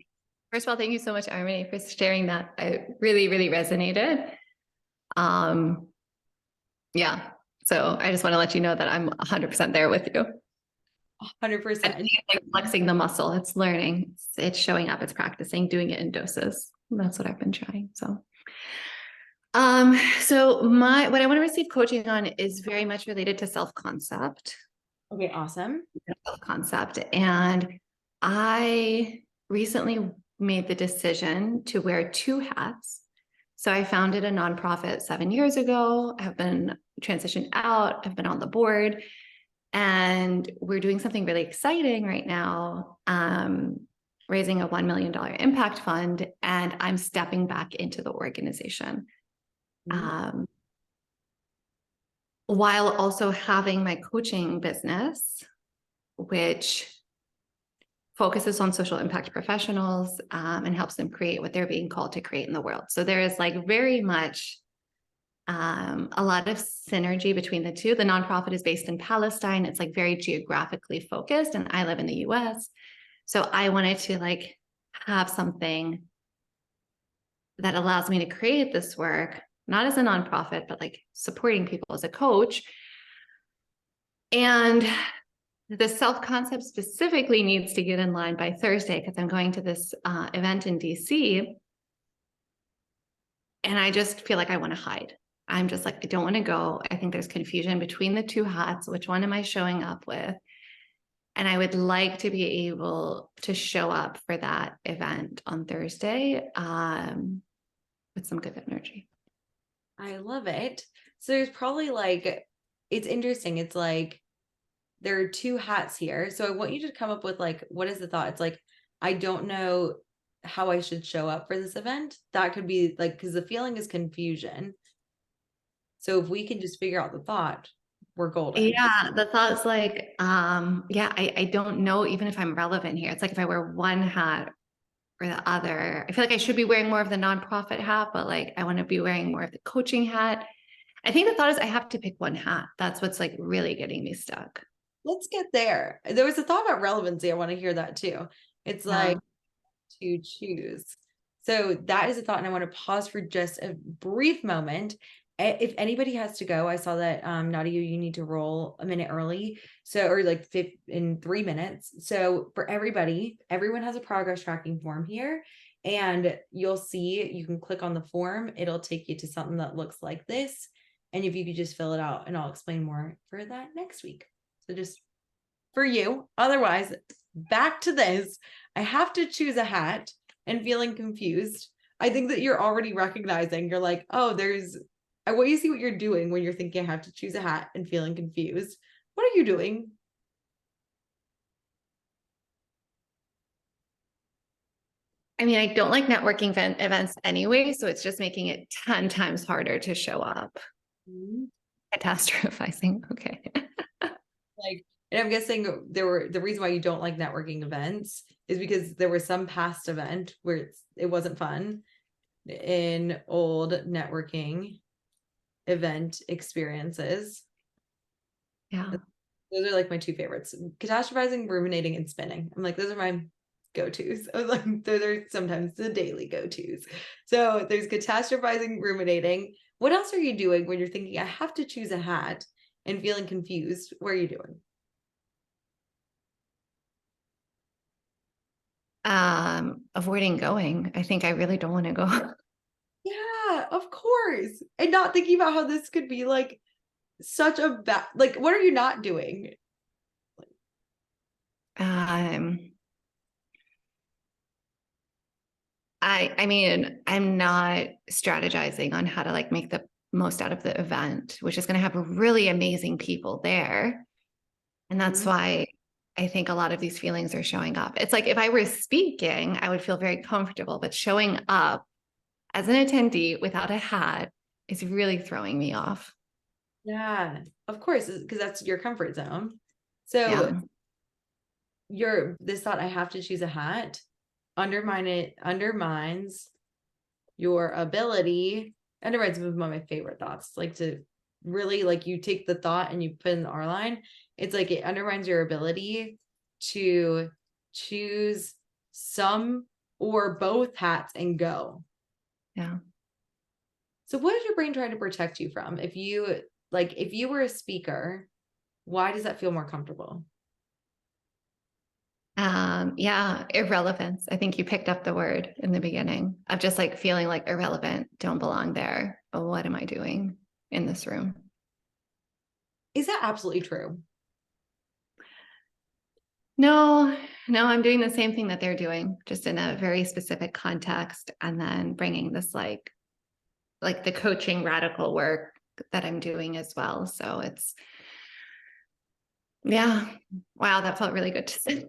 First of all, thank you so much, Harmony, for sharing that. I really, really resonated. Yeah. So I just want to let you know that I'm 100% there with you. 100%. It's like flexing the muscle. It's learning. It's showing up. It's practicing, doing it in doses. That's what I've been trying. So, what I want to receive coaching on is very much related to self-concept. Okay, awesome. Self-concept. And I recently made the decision to wear 2 hats. So I founded a nonprofit 7 years ago. I've been transitioned out. I've been on the board, and we're doing something really exciting right now, raising a $1 million impact fund, and I'm stepping back into the organization. While also having my coaching business, which focuses on social impact professionals and helps them create what they're being called to create in the world. So there is like very much a lot of synergy between the two. The nonprofit is based in Palestine. It's like very geographically focused, and I live in the US. So I wanted to like have something that allows me to create this work, not as a nonprofit, but like supporting people as a coach. And the self-concept specifically needs to get in line by Thursday, because I'm going to this event in DC. And I just feel like I want to hide. I'm just like, I don't want to go. I think there's confusion between the 2 hats. Which one am I showing up with? And I would like to be able to show up for that event on Thursday with some good energy. I love it. So there's probably like, it's interesting. It's like, there are 2 hats here. So I want you to come up with like, what is the thought? It's like, I don't know how I should show up for this event. That could be like, because the feeling is confusion. So if we can just figure out the thought, we're golden. Yeah, the thought's like, I don't know even if I'm relevant here. It's like if I wear one hat or the other, I feel like I should be wearing more of the nonprofit hat, but like I want to be wearing more of the coaching hat. I think the thought is I have to pick one hat. That's what's like really getting me stuck. Let's get there. There was a thought about relevancy. I want to hear that too. It's like to choose. So that is a thought. And I want to pause for just a brief moment. If anybody has to go, I saw that Nadia, you need to roll a minute early. So, or like in 3 minutes. So for everybody, everyone has a progress tracking form here. And you'll see, you can click on the form. It'll take you to something that looks like this. And if you could just fill it out, and I'll explain more for that next week. So just for you. Otherwise, back to this. I have to choose a hat and feeling confused. I think that you're already recognizing, you're like, oh, I want you to see what you're doing when you're thinking I have to choose a hat and feeling confused. What are you doing? I mean, I don't like networking events anyway, so it's just making it 10 times harder to show up. Catastrophizing. Okay. Like, and I'm guessing the reason why you don't like networking events is because there was some past event where it wasn't fun in old networking event experiences. Yeah. Those are like my two favorites: catastrophizing, ruminating, and spinning. I'm like, those are my go-tos. I was like, those are sometimes the daily go-tos. So there's catastrophizing, ruminating. What else are you doing when you're thinking I have to choose a hat and feeling confused? What are you doing? Avoiding going. I think I really don't want to go. Yeah, of course. And not thinking about how this could be like such a bad, like, what are you not doing? I mean, I'm not strategizing on how to like make the most out of the event, which is going to have really amazing people there. And that's Mhm. why I think a lot of these feelings are showing up. It's like if I were speaking, I would feel very comfortable, but showing up as an attendee without a hat is really throwing me off. Yeah, of course, because that's your comfort zone. So Yeah. this thought I have to choose a hat undermines your ability, undermines one of my favorite thoughts, like to really, like, you take the thought and you put in the R line. It's like it undermines your ability to choose some or both hats and go. Yeah. So what is your brain trying to protect you from? If you were a speaker, why does that feel more comfortable? Yeah, irrelevance. I think you picked up the word in the beginning of just like feeling like irrelevant, don't belong there. Oh, what am I doing in this room? Is that absolutely true? No, I'm doing the same thing that they're doing, just in a very specific context, and then bringing this like the coaching radical work that I'm doing as well. So yeah, wow, that felt really good to say.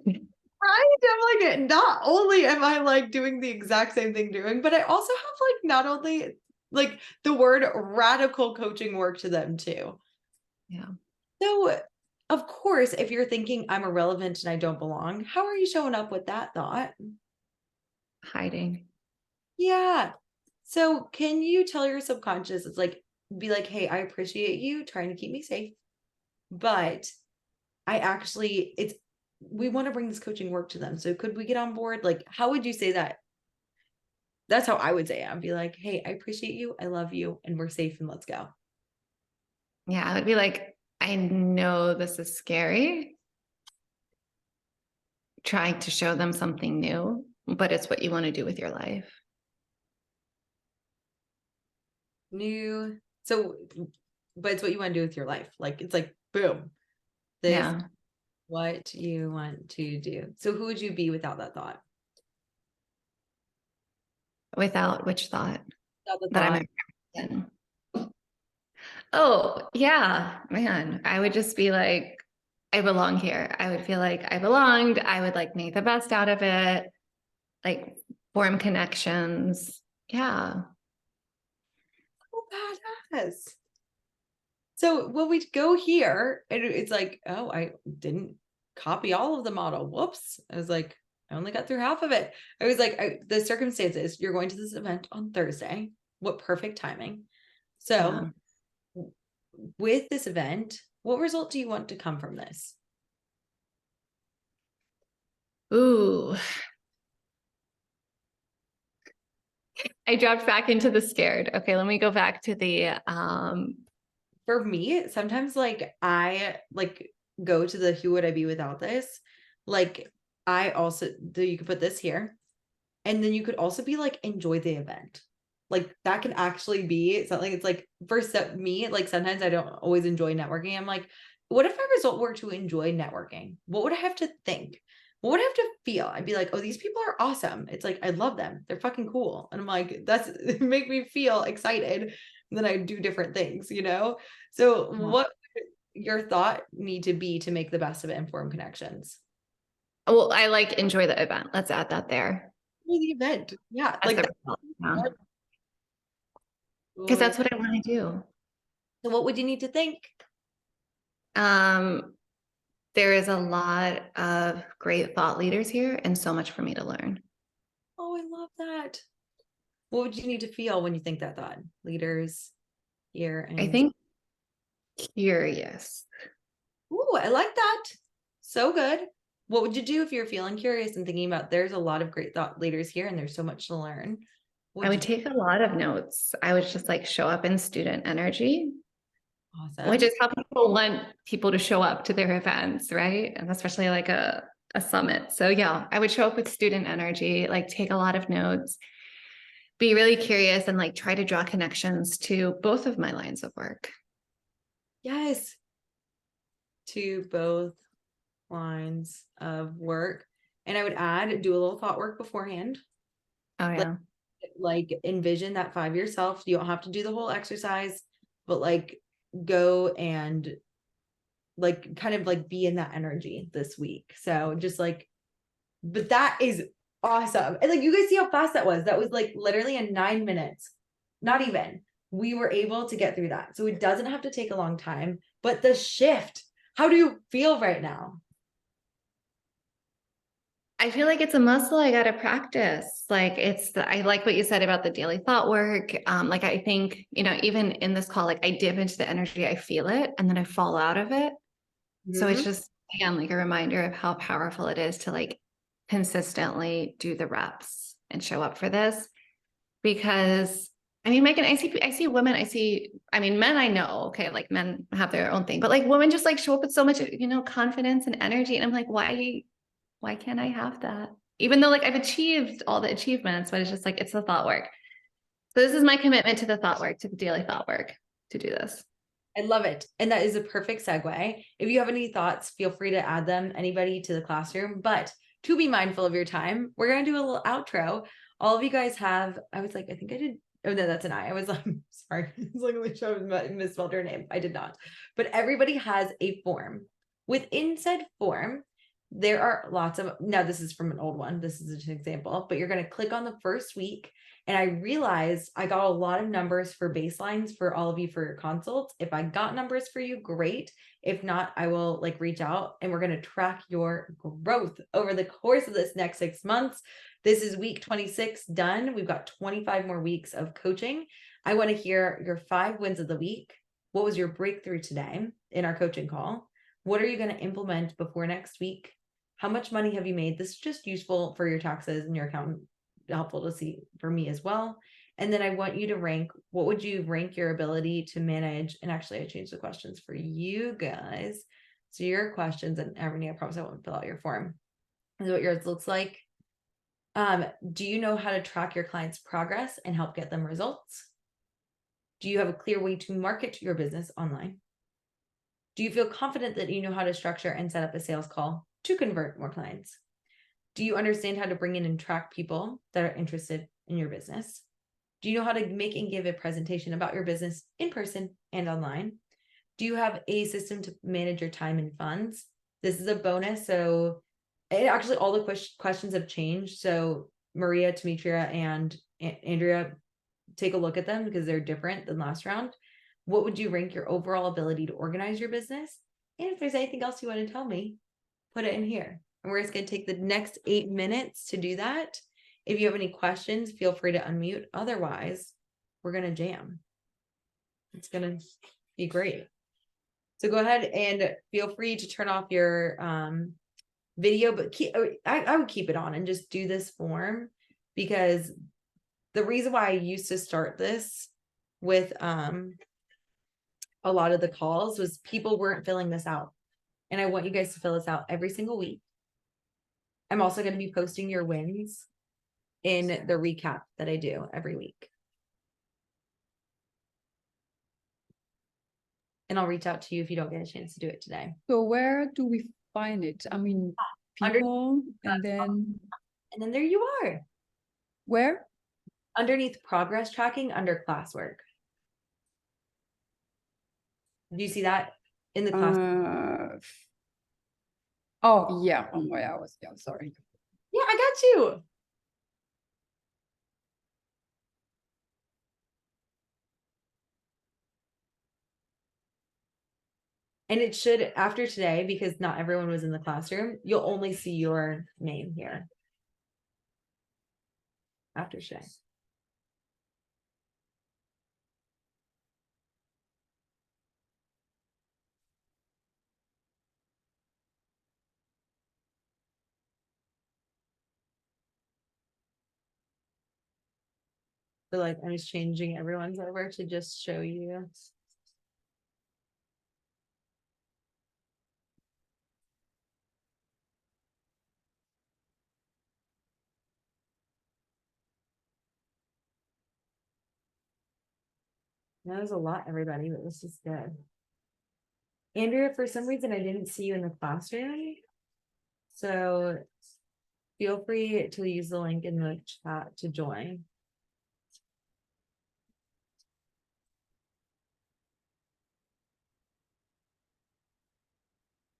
Right? I'm like, not only am I like doing the exact same thing doing, but I also have like not only like the word radical coaching work to them too. Yeah. So of course, if you're thinking I'm irrelevant and I don't belong, how are you showing up with that thought? Hiding. Yeah. So can you tell your subconscious, it's like, be like, hey, I appreciate you trying to keep me safe, but we want to bring this coaching work to them. So could we get on board? Like, how would you say that? That's how I would say it. I'd be like, hey, I appreciate you. I love you. And we're safe and let's go. Yeah, I would be like, I know this is scary. Trying to show them something new, but it's what you want to do with your life. New. So, but it's what you want to do with your life. Like, it's like, boom, this Yeah. what you want to do. So who would you be without that thought? Without which thought? Without the That thought. I'm a person. Oh, yeah, man. I would just be like, I belong here. I would feel like I belonged. I would like make the best out of it, like form connections. Yeah. Oh, badass. So when we go here, it's like, oh, I didn't copy all of the model. Whoops. I was like, I only got through half of it. I was like, the circumstances, you're going to this event on Thursday. What perfect timing. So with this event, what result do you want to come from this? Ooh. I dropped back into the scared. Okay, let me go back to the For me, sometimes like I like go to the who would I be without this? Like I also you could put this here. And then you could also be like, enjoy the event. Like that can actually be something. It's like for me, like sometimes I don't always enjoy networking. I'm like, what if my result were to enjoy networking? What would I have to think? what would I have to feel? I'd be like, oh, these people are awesome. It's like, I love them. They're fucking cool. And I'm like, that's make me feel excited. And then I do different things, you know? So what would your thought need to be to make the best of it and form connections? Well, I like enjoy the event. Let's add that there. For the event. Yeah. That's Like, the result, because that's what I want to do. so what would you need to think? There is a lot of great thought leaders here and so much for me to learn. Oh, I love that. What would you need to feel when you think that thought? Leaders here. And I think curious. ooh, I like that. So good. What would you do if you're feeling curious and thinking about there's a lot of great thought leaders here and there's so much to learn? I would take a lot of notes. I would just like show up in student energy, awesome. which is how people want people to show up to their events, right? And especially like a summit. So yeah, I would show up with student energy, like take a lot of notes, be really curious, and like try to draw connections to both of my lines of work. Yes. To both lines of work. And I would add, do a little thought work beforehand. Oh yeah. Like envision that 5-year self. You don't have to do the whole exercise, but like go and like kind of like be in that energy this week. So just like, but that is awesome. And like you guys see how fast that was. That was like literally in 9 minutes. Not even. We were able to get through that. So it doesn't have to take a long time, but the shift. How do you feel right now? I feel like it's a muscle I got to practice. Like I like what you said about the daily thought work. Like I think, even in this call, like I dip into the energy, I feel it, and then I fall out of it. So it's just, again, like a reminder of how powerful it is to like consistently do the reps and show up for this. Because I mean, Megan, I see women, men I know, okay, like men have their own thing, but like women just like show up with so much, confidence and energy. And I'm like, why can't I have that? Even though like I've achieved all the achievements, but it's just like, it's the thought work. So this is my commitment to the thought work, to the daily thought work, to do this. I love it. And that is a perfect segue. If you have any thoughts, feel free to add them, anybody, to the classroom. But to be mindful of your time, we're going to do a little outro. All of you guys have, I was like, I think I did. Oh, no, that's an I. I was like, sorry. It's like I misspelled her name. I did not. But everybody has a form. Within said form, there are lots of, now this is from an old one. This is an example, but you're going to click on the first week. And I realized I got a lot of numbers for baselines for all of you for your consults. If I got numbers for you, great. If not, I will like reach out and we're going to track your growth over the course of this next 6 months. This is week 26 done. We've got 25 more weeks of coaching. I want to hear your 5 wins of the week. What was your breakthrough today in our coaching call? What are you going to implement before next week? How much money have you made? This is just useful for your taxes and your accountant, helpful to see for me as well. And then I want you to rank, what would you rank your ability to manage? And actually I changed the questions for you guys. So your questions, and Ebony, I promise I won't fill out your form. This is what yours looks like. Do you know how to track your clients' progress and help get them results? Do you have a clear way to market your business online? Do you feel confident that you know how to structure and set up a sales call to convert more clients? Do you understand how to bring in and track people that are interested in your business? Do you know how to make and give a presentation about your business in person and online? Do you have a system to manage your time and funds? This is a bonus. So actually all the questions have changed. So Maria, Demetria, and Andrea, take a look at them because they're different than last round. What would you rank your overall ability to organize your business? And if there's anything else you want to tell me, put it in here. And we're just going to take the next 8 minutes to do that. If you have any questions, feel free to unmute. Otherwise, we're going to jam. It's going to be great. So go ahead and feel free to turn off your video, but I would keep it on and just do this form, because the reason why I used to start this with a lot of the calls was people weren't filling this out. And I want you guys to fill this out every single week. I'm also going to be posting your wins in the recap that I do every week. And I'll reach out to you if you don't get a chance to do it today. So where do we find it? I mean, Under- people, and then And then there you are, where? underneath progress tracking under classwork. Do you see that in the class? Oh yeah, oh my, I was, yeah, sorry. Yeah, I got you. And it should, after today, because not everyone was in the classroom, you'll only see your name here. After today. So like I was changing everyone's over to just show you. That was a lot, everybody, but this is good. Andrea, for some reason, I didn't see you in the classroom. So feel free to use the link in the chat to join.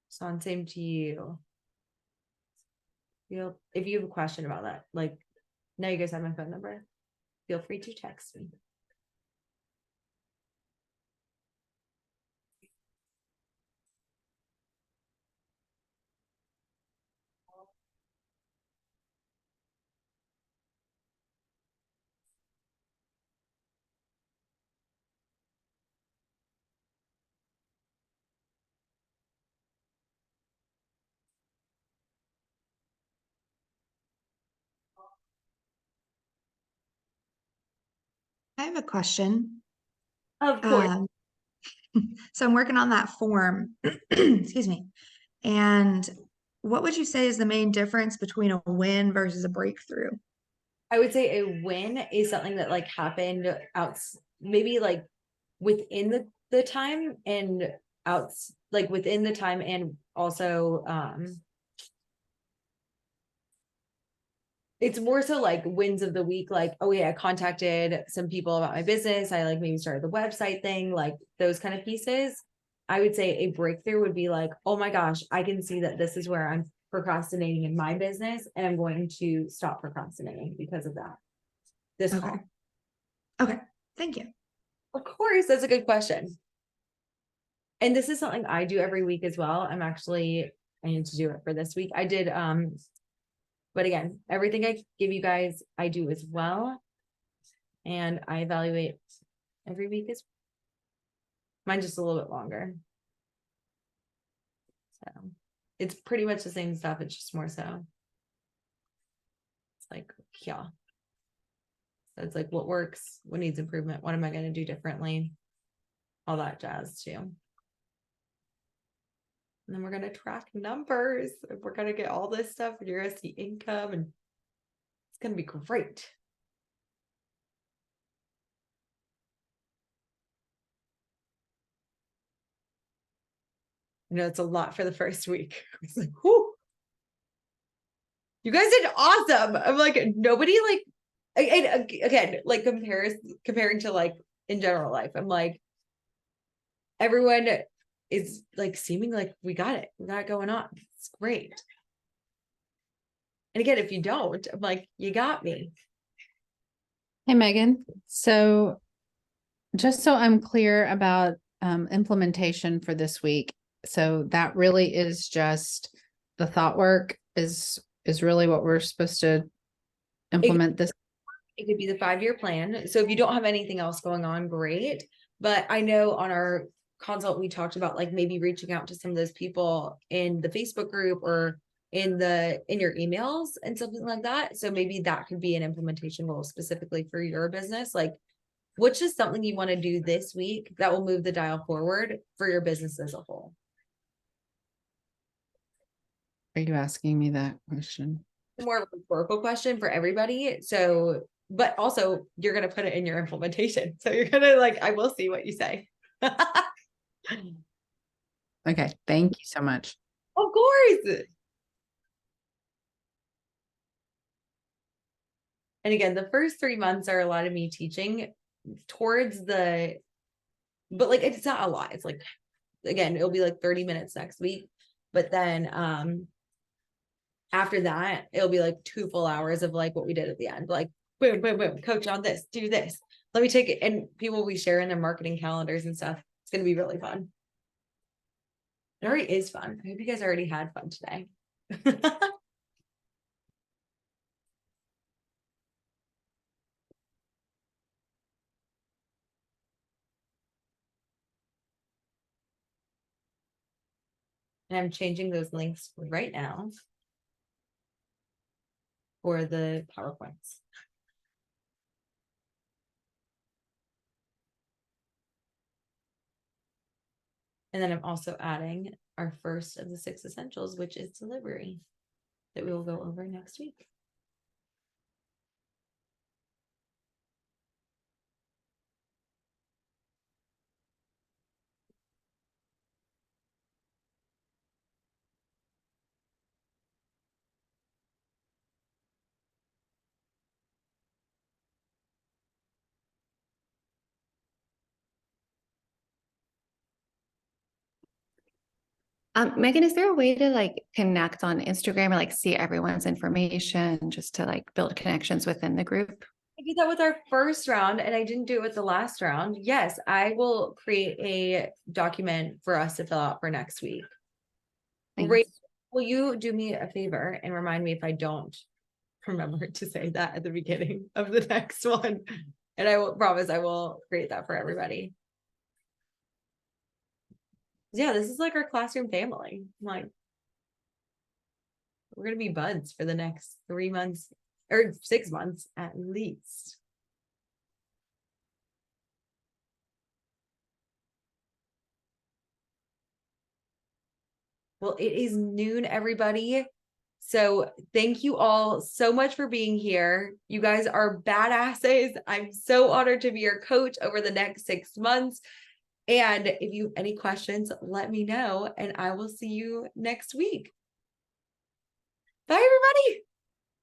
Son, same to you. If you have a question about that, like now you guys have my phone number, feel free to text me. I have a question. Of course. Um, so I'm working on that form, excuse me. And what would you say is the main difference between a win versus a breakthrough? I would say a win is something that like happened out, maybe like within the time and out, like within the time, and also it's more so like wins of the week, like, oh yeah, I contacted some people about my business, I like maybe started the website thing, like those kind of pieces. I would say a breakthrough would be like, oh my gosh, I can see that this is where I'm procrastinating in my business, and I'm going to stop procrastinating because of that. This Okay. call. Okay, thank you. Of course, that's a good question. And this is something I do every week as well. I need to do it for this week. I did, but again, everything I give you guys, I do as well. And I evaluate every week as mine, just a little bit longer. So it's pretty much the same stuff. It's just more so. It's like, yeah. So it's like what works, what needs improvement, what am I going to do differently? All that jazz too. And then we're going to track numbers. We're going to get all this stuff, you're going to see income, and it's going to be great. You know, it's a lot for the first week. It's like, whoo. You guys did awesome. I'm like, nobody like, and again, like comparing to like in general life, I'm like, everyone is like seeming like we got it going on. It's great. And again, if you don't, I'm like, you got me. Hey, Megan. So just so I'm clear about implementation for this week. So that really is just the thought work is really what we're supposed to implement this. It could be the 5-year plan. So if you don't have anything else going on, great. But I know on our consult, we talked about like maybe reaching out to some of those people in the Facebook group or in your emails and something like that. So maybe that could be an implementation goal specifically for your business. Like, which is something you want to do this week that will move the dial forward for your business as a whole. Are you asking me that question? More of a rhetorical question for everybody. So, but also you're going to put it in your implementation. So you're going to like, I will see what you say. Okay. Thank you so much. Of course. And again, the first 3 months are a lot of me teaching towards but like, it's not a lot. It's like, again, it'll be like 30 minutes next week. But then, after that, it'll be like 2 full hours of like what we did at the end, like boom, boom, boom, coach on this, do this. Let me take it. And people will be sharing their marketing calendars and stuff. It's going to be really fun. It already is fun. I hope you guys already had fun today. And I'm changing those links right now for the PowerPoints. And then I'm also adding our first of the 6 essentials, which is delivery, that we will go over next week. Megan, is there a way to like connect on Instagram or like see everyone's information just to like build connections within the group? I did that with our first round and I didn't do it with the last round. Yes, I will create a document for us to fill out for next week. Thanks. Great. Will you do me a favor and remind me if I don't remember to say that at the beginning of the next one? And I will promise I will create that for everybody. Yeah, this is like our classroom family. Like, we're gonna be buds for the next 3 months or 6 months at least. Well, it is noon, everybody. So thank you all so much for being here. You guys are badasses. I'm so honored to be your coach over the next 6 months. And if you have any questions, let me know and I will see you next week. Bye, everybody.